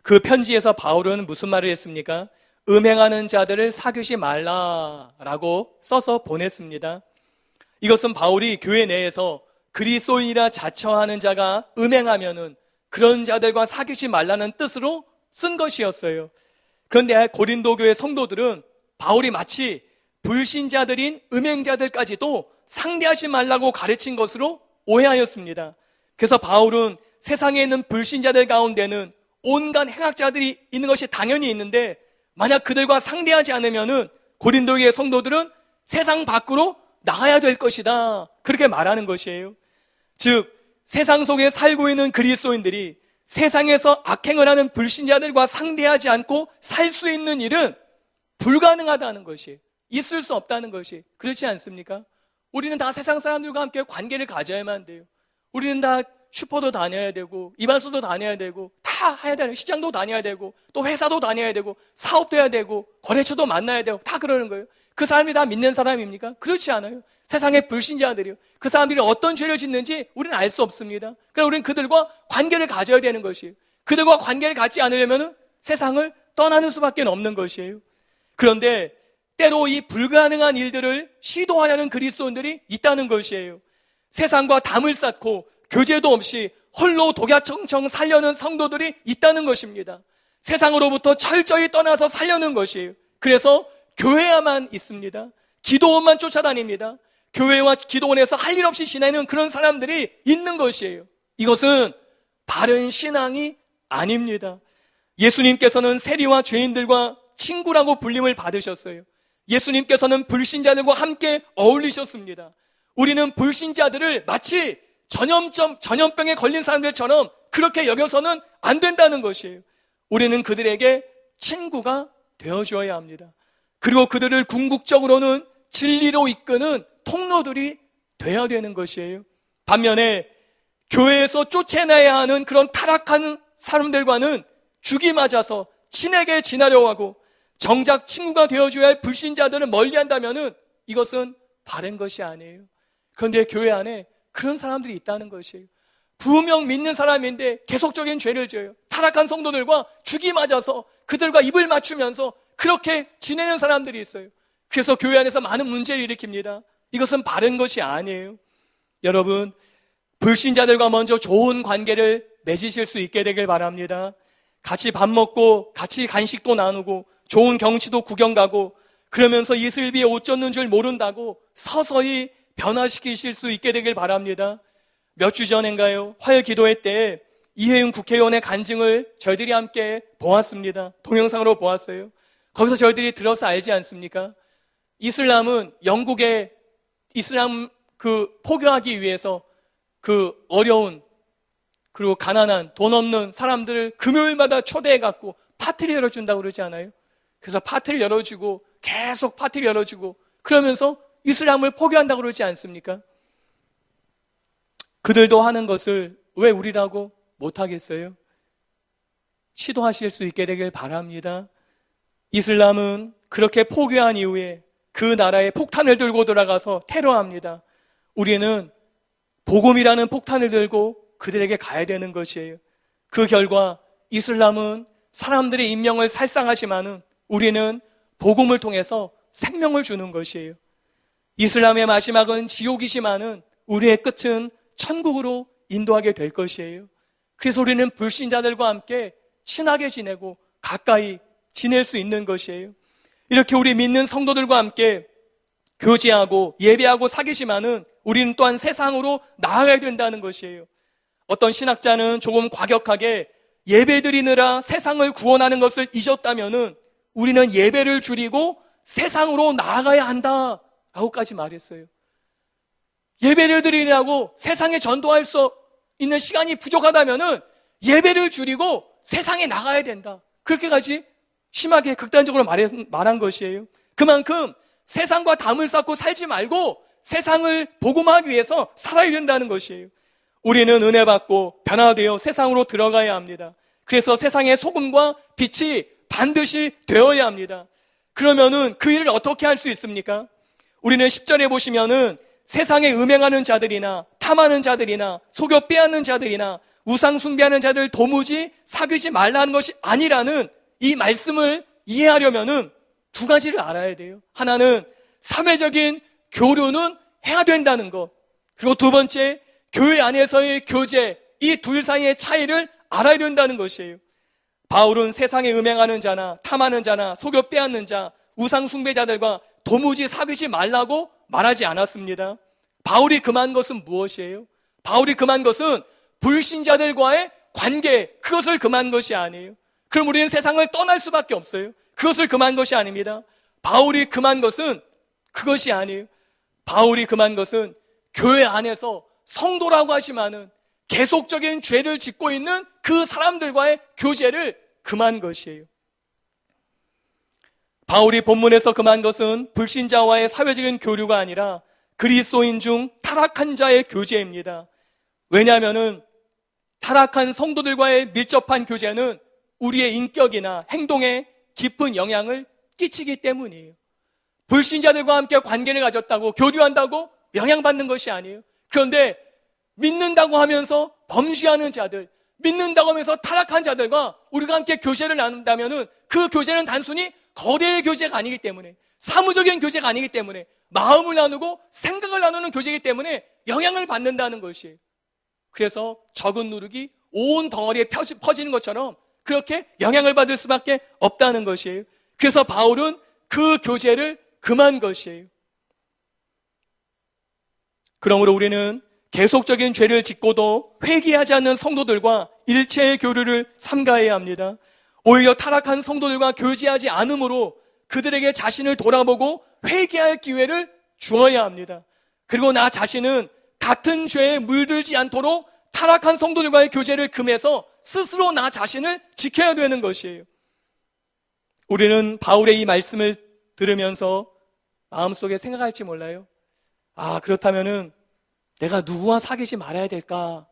그 편지에서 바울은 무슨 말을 했습니까? 음행하는 자들을 사귀지 말라라고 써서 보냈습니다. 이것은 바울이 교회 내에서 그리스도인이라 자처하는 자가 음행하면은 그런 자들과 사귀지 말라는 뜻으로 쓴 것이었어요. 그런데 고린도 교회 성도들은 바울이 마치 불신자들인 음행자들까지도 상대하지 말라고 가르친 것으로 오해하였습니다. 그래서 바울은 세상에 있는 불신자들 가운데는 온갖 행악자들이 있는 것이 당연히 있는데 만약 그들과 상대하지 않으면은 고린도의 성도들은 세상 밖으로 나가야 될 것이다. 그렇게 말하는 것이에요. 즉 세상 속에 살고 있는 그리스도인들이 세상에서 악행을 하는 불신자들과 상대하지 않고 살 수 있는 일은 불가능하다는 것이, 있을 수 없다는 것이, 그렇지 않습니까? 우리는 다 세상 사람들과 함께 관계를 가져야만 돼요. 우리는 다 슈퍼도 다녀야 되고 이발소도 다녀야 되고 다 해야 되는, 시장도 다녀야 되고 또 회사도 다녀야 되고 사업도 해야 되고 거래처도 만나야 되고 다 그러는 거예요. 그 사람이 다 믿는 사람입니까? 그렇지 않아요. 세상의 불신자들이요, 그 사람들이 어떤 죄를 짓는지 우리는 알 수 없습니다. 그래서 우리는 그들과 관계를 가져야 되는 것이에요. 그들과 관계를 갖지 않으려면 세상을 떠나는 수밖에 없는 것이에요. 그런데 때로 이 불가능한 일들을 시도하려는 그리스도인들이 있다는 것이에요. 세상과 담을 쌓고 교제도 없이 홀로 독야청청 살려는 성도들이 있다는 것입니다. 세상으로부터 철저히 떠나서 살려는 것이에요. 그래서 교회야만 있습니다. 기도원만 쫓아다닙니다. 교회와 기도원에서 할 일 없이 지내는 그런 사람들이 있는 것이에요. 이것은 바른 신앙이 아닙니다. 예수님께서는 세리와 죄인들과 친구라고 불림을 받으셨어요. 예수님께서는 불신자들과 함께 어울리셨습니다. 우리는 불신자들을 마치 전염병에 걸린 사람들처럼 그렇게 여겨서는 안 된다는 것이에요. 우리는 그들에게 친구가 되어줘야 합니다. 그리고 그들을 궁극적으로는 진리로 이끄는 통로들이 돼야 되는 것이에요. 반면에 교회에서 쫓아내야 하는 그런 타락한 사람들과는 죽이 맞아서 친하게 지내려고 하고 정작 친구가 되어줘야 할 불신자들을 멀리한다면은 이것은 바른 것이 아니에요. 그런데 교회 안에 그런 사람들이 있다는 것이에요. 분명 믿는 사람인데 계속적인 죄를 지어요. 타락한 성도들과 죽이 맞아서 그들과 입을 맞추면서 그렇게 지내는 사람들이 있어요. 그래서 교회 안에서 많은 문제를 일으킵니다. 이것은 바른 것이 아니에요. 여러분, 불신자들과 먼저 좋은 관계를 맺으실 수 있게 되길 바랍니다. 같이 밥 먹고 같이 간식도 나누고 좋은 경치도 구경 가고 그러면서 이슬비에 옷 젖는 줄 모른다고 서서히 변화시키실 수 있게 되길 바랍니다. 몇 주 전인가요? 화요 기도회 때 이혜윤 국회의원의 간증을 저희들이 함께 보았습니다. 동영상으로 보았어요. 거기서 저희들이 들어서 알지 않습니까? 이슬람은 영국의 이슬람 포교하기 위해서 그 어려운 그리고 가난한 돈 없는 사람들을 금요일마다 초대해갖고 파티를 열어준다고 그러지 않아요? 그래서 파티를 열어주고 계속 파티를 열어주고 그러면서 이슬람을 포교한다고 그러지 않습니까? 그들도 하는 것을 왜 우리라고 못하겠어요? 시도하실 수 있게 되길 바랍니다. 이슬람은 그렇게 포교한 이후에 그 나라에 폭탄을 들고 들어가서 테러합니다. 우리는 복음이라는 폭탄을 들고 그들에게 가야 되는 것이에요. 그 결과 이슬람은 사람들의 인명을 살상하지만은 우리는 복음을 통해서 생명을 주는 것이에요. 이슬람의 마지막은 지옥이지만은 우리의 끝은 천국으로 인도하게 될 것이에요. 그래서 우리는 불신자들과 함께 친하게 지내고 가까이 지낼 수 있는 것이에요. 이렇게 우리 믿는 성도들과 함께 교제하고 예배하고 사귀지만은 우리는 또한 세상으로 나아가야 된다는 것이에요. 어떤 신학자는 조금 과격하게 예배드리느라 세상을 구원하는 것을 잊었다면은 우리는 예배를 줄이고 세상으로 나아가야 한다라고까지 말했어요. 예배를 드리느라고 세상에 전도할 수 있는 시간이 부족하다면은 예배를 줄이고 세상에 나가야 된다. 그렇게까지 심하게 극단적으로 말한 것이에요. 그만큼 세상과 담을 쌓고 살지 말고 세상을 복음하기 위해서 살아야 된다는 것이에요. 우리는 은혜 받고 변화되어 세상으로 들어가야 합니다. 그래서 세상의 소금과 빛이 반드시 되어야 합니다. 그러면은 그 일을 어떻게 할 수 있습니까? 우리는 10절에 보시면은 세상에 음행하는 자들이나 탐하는 자들이나 속여 빼앗는 자들이나 우상 숭배하는 자들 도무지 사귀지 말라는 것이 아니라는 이 말씀을 이해하려면은 두 가지를 알아야 돼요. 하나는 사회적인 교류는 해야 된다는 것. 그리고 두 번째, 교회 안에서의 교제, 이 둘 사이의 차이를 알아야 된다는 것이에요. 바울은 세상에 음행하는 자나 탐하는 자나 속여 빼앗는 자, 우상 숭배자들과 도무지 사귀지 말라고 말하지 않았습니다. 바울이 금한 것은 무엇이에요? 바울이 금한 것은 불신자들과의 관계, 그것을 금한 것이 아니에요. 그럼 우리는 세상을 떠날 수밖에 없어요. 그것을 금한 것이 아닙니다. 바울이 금한 것은 그것이 아니에요. 바울이 금한 것은 교회 안에서 성도라고 하지만은 계속적인 죄를 짓고 있는 그 사람들과의 교제를 금한 것이에요. 바울이 본문에서 금한 것은 불신자와의 사회적인 교류가 아니라 그리스도인 중 타락한 자의 교제입니다. 왜냐하면은 타락한 성도들과의 밀접한 교제는 우리의 인격이나 행동에 깊은 영향을 끼치기 때문이에요. 불신자들과 함께 관계를 가졌다고 교류한다고 영향받는 것이 아니에요. 그런데 믿는다고 하면서 범죄하는 자들, 믿는다고 하면서 타락한 자들과 우리가 함께 교제를 나눈다면은 그 교제는 단순히 거래의 교제가 아니기 때문에, 사무적인 교제가 아니기 때문에, 마음을 나누고 생각을 나누는 교제이기 때문에 영향을 받는다는 것이에요. 그래서 적은 누룩이 온 덩어리에 퍼지는 것처럼 그렇게 영향을 받을 수밖에 없다는 것이에요. 그래서 바울은 그 교제를 금한 것이에요. 그러므로 우리는 계속적인 죄를 짓고도 회개하지 않는 성도들과 일체의 교류를 삼가해야 합니다. 오히려 타락한 성도들과 교제하지 않으므로 그들에게 자신을 돌아보고 회개할 기회를 주어야 합니다. 그리고 나 자신은 같은 죄에 물들지 않도록 타락한 성도들과의 교제를 금해서 스스로 나 자신을 지켜야 되는 것이에요. 우리는 바울의 이 말씀을 들으면서 마음속에 생각할지 몰라요. 그렇다면은 내가 누구와 사귀지 말아야 될까?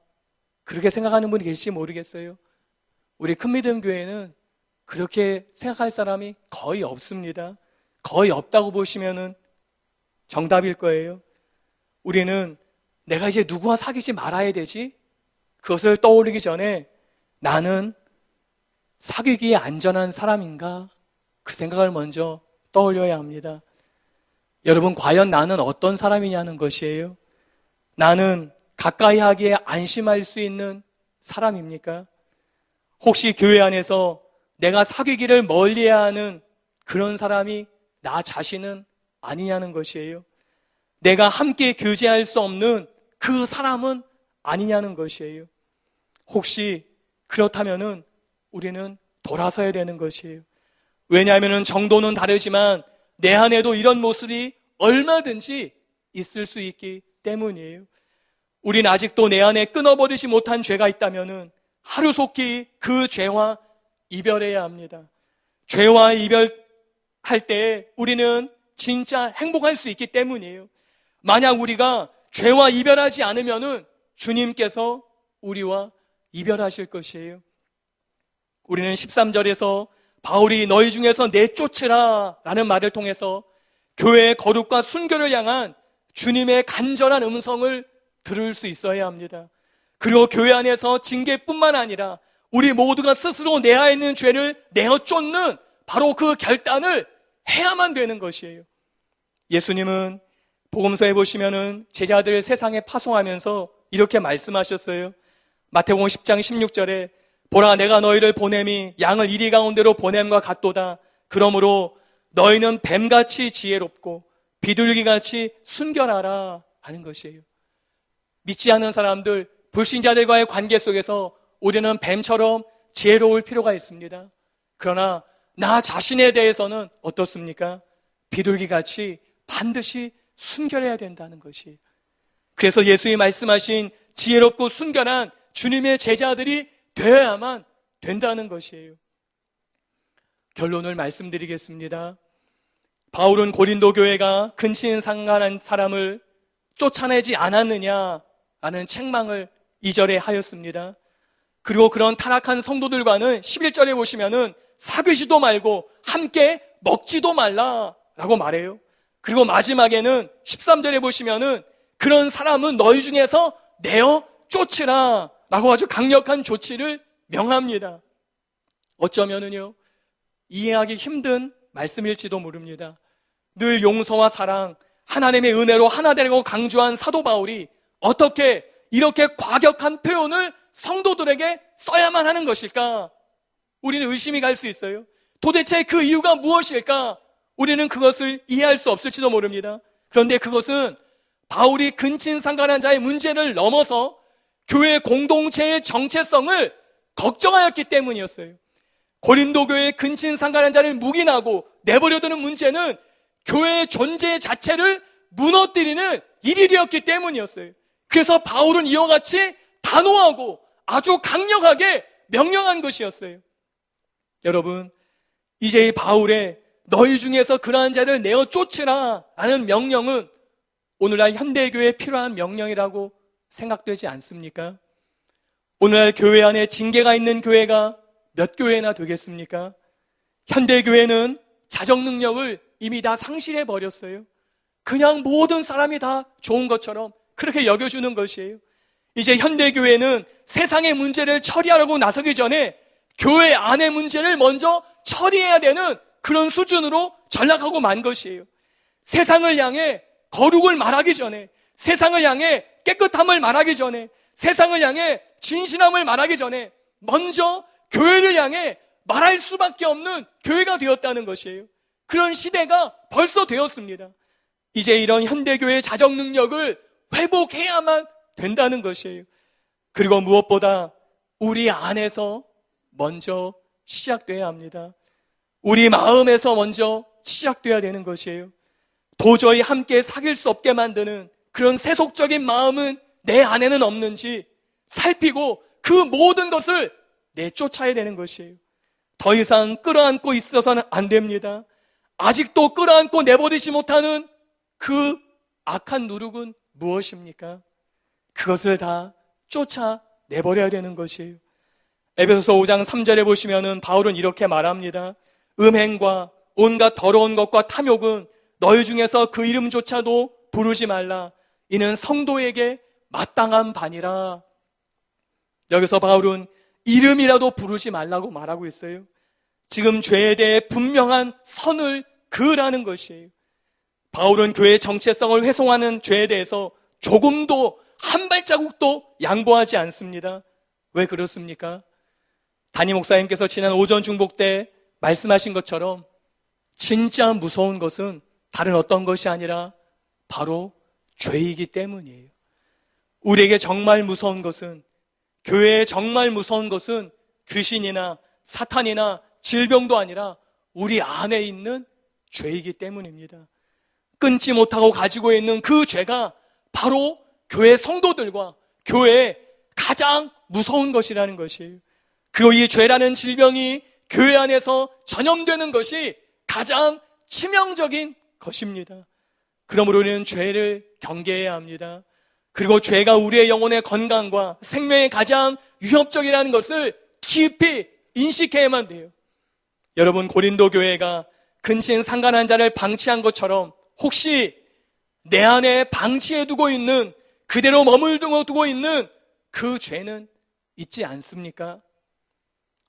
그렇게 생각하는 분이 계실지 모르겠어요. 우리 큰믿음 교회는 그렇게 생각할 사람이 거의 없습니다. 거의 없다고 보시면은 정답일 거예요. 우리는 내가 이제 누구와 사귀지 말아야 되지? 그것을 떠올리기 전에 나는 사귀기에 안전한 사람인가? 그 생각을 먼저 떠올려야 합니다. 여러분, 과연 나는 어떤 사람이냐는 것이에요. 나는 가까이 하기에 안심할 수 있는 사람입니까? 혹시 교회 안에서 내가 사귀기를 멀리해야 하는 그런 사람이 나 자신은 아니냐는 것이에요. 내가 함께 교제할 수 없는 그 사람은 아니냐는 것이에요. 혹시 그렇다면은 우리는 돌아서야 되는 것이에요. 왜냐하면 정도는 다르지만 내 안에도 이런 모습이 얼마든지 있을 수 있기 때문이에요. 우린 아직도 내 안에 끊어버리지 못한 죄가 있다면은 하루속히 그 죄와 이별해야 합니다. 죄와 이별할 때 우리는 진짜 행복할 수 있기 때문이에요. 만약 우리가 죄와 이별하지 않으면은 주님께서 우리와 이별하실 것이에요. 우리는 13절에서 바울이 너희 중에서 내쫓으라 라는 말을 통해서 교회의 거룩과 순교를 향한 주님의 간절한 음성을 들을 수 있어야 합니다. 그리고 교회 안에서 징계뿐만 아니라 우리 모두가 스스로 내아 있는 죄를 내어 쫓는 바로 그 결단을 해야만 되는 것이에요. 예수님은 복음서에 보시면은 제자들을 세상에 파송하면서 이렇게 말씀하셨어요. 마태복음 10장 16절에 보라, 내가 너희를 보냄이 양을 이리 가운데로 보냄과 같도다. 그러므로 너희는 뱀같이 지혜롭고 비둘기같이 순결하라 하는 것이에요. 믿지 않는 사람들, 불신자들과의 관계 속에서 우리는 뱀처럼 지혜로울 필요가 있습니다. 그러나 나 자신에 대해서는 어떻습니까? 비둘기같이 반드시 순결해야 된다는 것이. 그래서 예수님이 말씀하신 지혜롭고 순결한 주님의 제자들이 되어야만 된다는 것이에요. 결론을 말씀드리겠습니다. 바울은 고린도 교회가 근친상간한 사람을 쫓아내지 않았느냐라는 책망을 2절에 하였습니다. 그리고 그런 타락한 성도들과는 11절에 보시면은 사귀지도 말고 함께 먹지도 말라라고 말해요. 그리고 마지막에는 13절에 보시면은 그런 사람은 너희 중에서 내어 쫓으라 라고 아주 강력한 조치를 명합니다. 어쩌면은요, 이해하기 힘든 말씀일지도 모릅니다. 늘 용서와 사랑, 하나님의 은혜로 하나 되라고 강조한 사도 바울이 어떻게 이렇게 과격한 표현을 성도들에게 써야만 하는 것일까? 우리는 의심이 갈 수 있어요. 도대체 그 이유가 무엇일까? 우리는 그것을 이해할 수 없을지도 모릅니다. 그런데 그것은 바울이 근친상간한 자의 문제를 넘어서 교회 공동체의 정체성을 걱정하였기 때문이었어요. 고린도 교회의 근친상간한 자를 묵인하고 내버려두는 문제는 교회의 존재 자체를 무너뜨리는 일이었기 때문이었어요. 그래서 바울은 이와 같이 단호하고 아주 강력하게 명령한 것이었어요. 여러분, 이제 이 바울의 너희 중에서 그러한 자를 내어 쫓으라 라는 명령은 오늘날 현대교회에 필요한 명령이라고 생각되지 않습니까? 오늘날 교회 안에 징계가 있는 교회가 몇 교회나 되겠습니까? 현대교회는 자정 능력을 이미 다 상실해 버렸어요. 그냥 모든 사람이 다 좋은 것처럼 그렇게 여겨주는 것이에요. 이제 현대교회는 세상의 문제를 처리하려고 나서기 전에 교회 안의 문제를 먼저 처리해야 되는 그런 수준으로 전락하고 만 것이에요. 세상을 향해 거룩을 말하기 전에, 세상을 향해 깨끗함을 말하기 전에, 세상을 향해 진실함을 말하기 전에 먼저 교회를 향해 말할 수밖에 없는 교회가 되었다는 것이에요. 그런 시대가 벌써 되었습니다. 이제 이런 현대교회의 자정 능력을 회복해야만 된다는 것이에요. 그리고 무엇보다 우리 안에서 먼저 시작돼야 합니다. 우리 마음에서 먼저 시작돼야 되는 것이에요. 도저히 함께 사귈 수 없게 만드는 그런 세속적인 마음은 내 안에는 없는지 살피고 그 모든 것을 내쫓아야 되는 것이에요. 더 이상 끌어안고 있어서는 안 됩니다. 아직도 끌어안고 내버리지 못하는 그 악한 누룩은 무엇입니까? 그것을 다 쫓아내버려야 되는 것이에요. 에베소서 5장 3절에 보시면은 바울은 이렇게 말합니다. 음행과 온갖 더러운 것과 탐욕은 너희 중에서 그 이름조차도 부르지 말라. 이는 성도에게 마땅한 바니라. 여기서 바울은 이름이라도 부르지 말라고 말하고 있어요. 지금 죄에 대해 분명한 선을 그으라는 것이에요. 바울은 교회의 정체성을 훼손하는 죄에 대해서 조금도 한 발자국도 양보하지 않습니다. 왜 그렇습니까? 담임 목사님께서 지난 오전 중복 때 말씀하신 것처럼 진짜 무서운 것은 다른 어떤 것이 아니라 바로 죄이기 때문이에요. 우리에게 정말 무서운 것은, 교회에 정말 무서운 것은 귀신이나 사탄이나 질병도 아니라 우리 안에 있는 죄이기 때문입니다. 끊지 못하고 가지고 있는 그 죄가 바로 교회 성도들과 교회의 가장 무서운 것이라는 것이에요. 그리고 이 죄라는 질병이 교회 안에서 전염되는 것이 가장 치명적인 것입니다. 그러므로 우리는 죄를 경계해야 합니다. 그리고 죄가 우리의 영혼의 건강과 생명에 가장 위협적이라는 것을 깊이 인식해야만 돼요. 여러분, 고린도 교회가 근친 상간한 자를 방치한 것처럼 혹시 내 안에 방치해두고 있는, 그대로 머물두고 있는 그 죄는 있지 않습니까?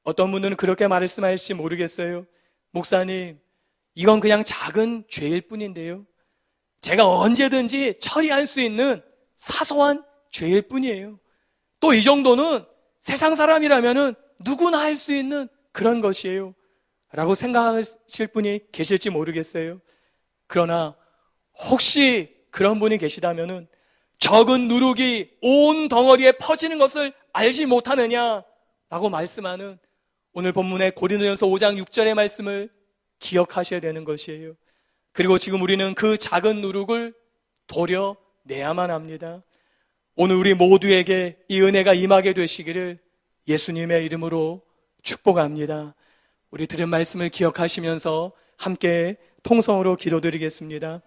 어떤 분들은 그렇게 말씀하실지 모르겠어요. 목사님, 이건 그냥 작은 죄일 뿐인데요, 제가 언제든지 처리할 수 있는 사소한 죄일 뿐이에요. 또 이 정도는 세상 사람이라면 누구나 할 수 있는 그런 것이에요 라고 생각하실 분이 계실지 모르겠어요. 그러나 혹시 그런 분이 계시다면 적은 누룩이 온 덩어리에 퍼지는 것을 알지 못하느냐라고 말씀하는 오늘 본문의 고린도전서 5장 6절의 말씀을 기억하셔야 되는 것이에요. 그리고 지금 우리는 그 작은 누룩을 도려내야만 합니다. 오늘 우리 모두에게 이 은혜가 임하게 되시기를 예수님의 이름으로 축복합니다. 우리 들은 말씀을 기억하시면서 함께 통성으로 기도드리겠습니다.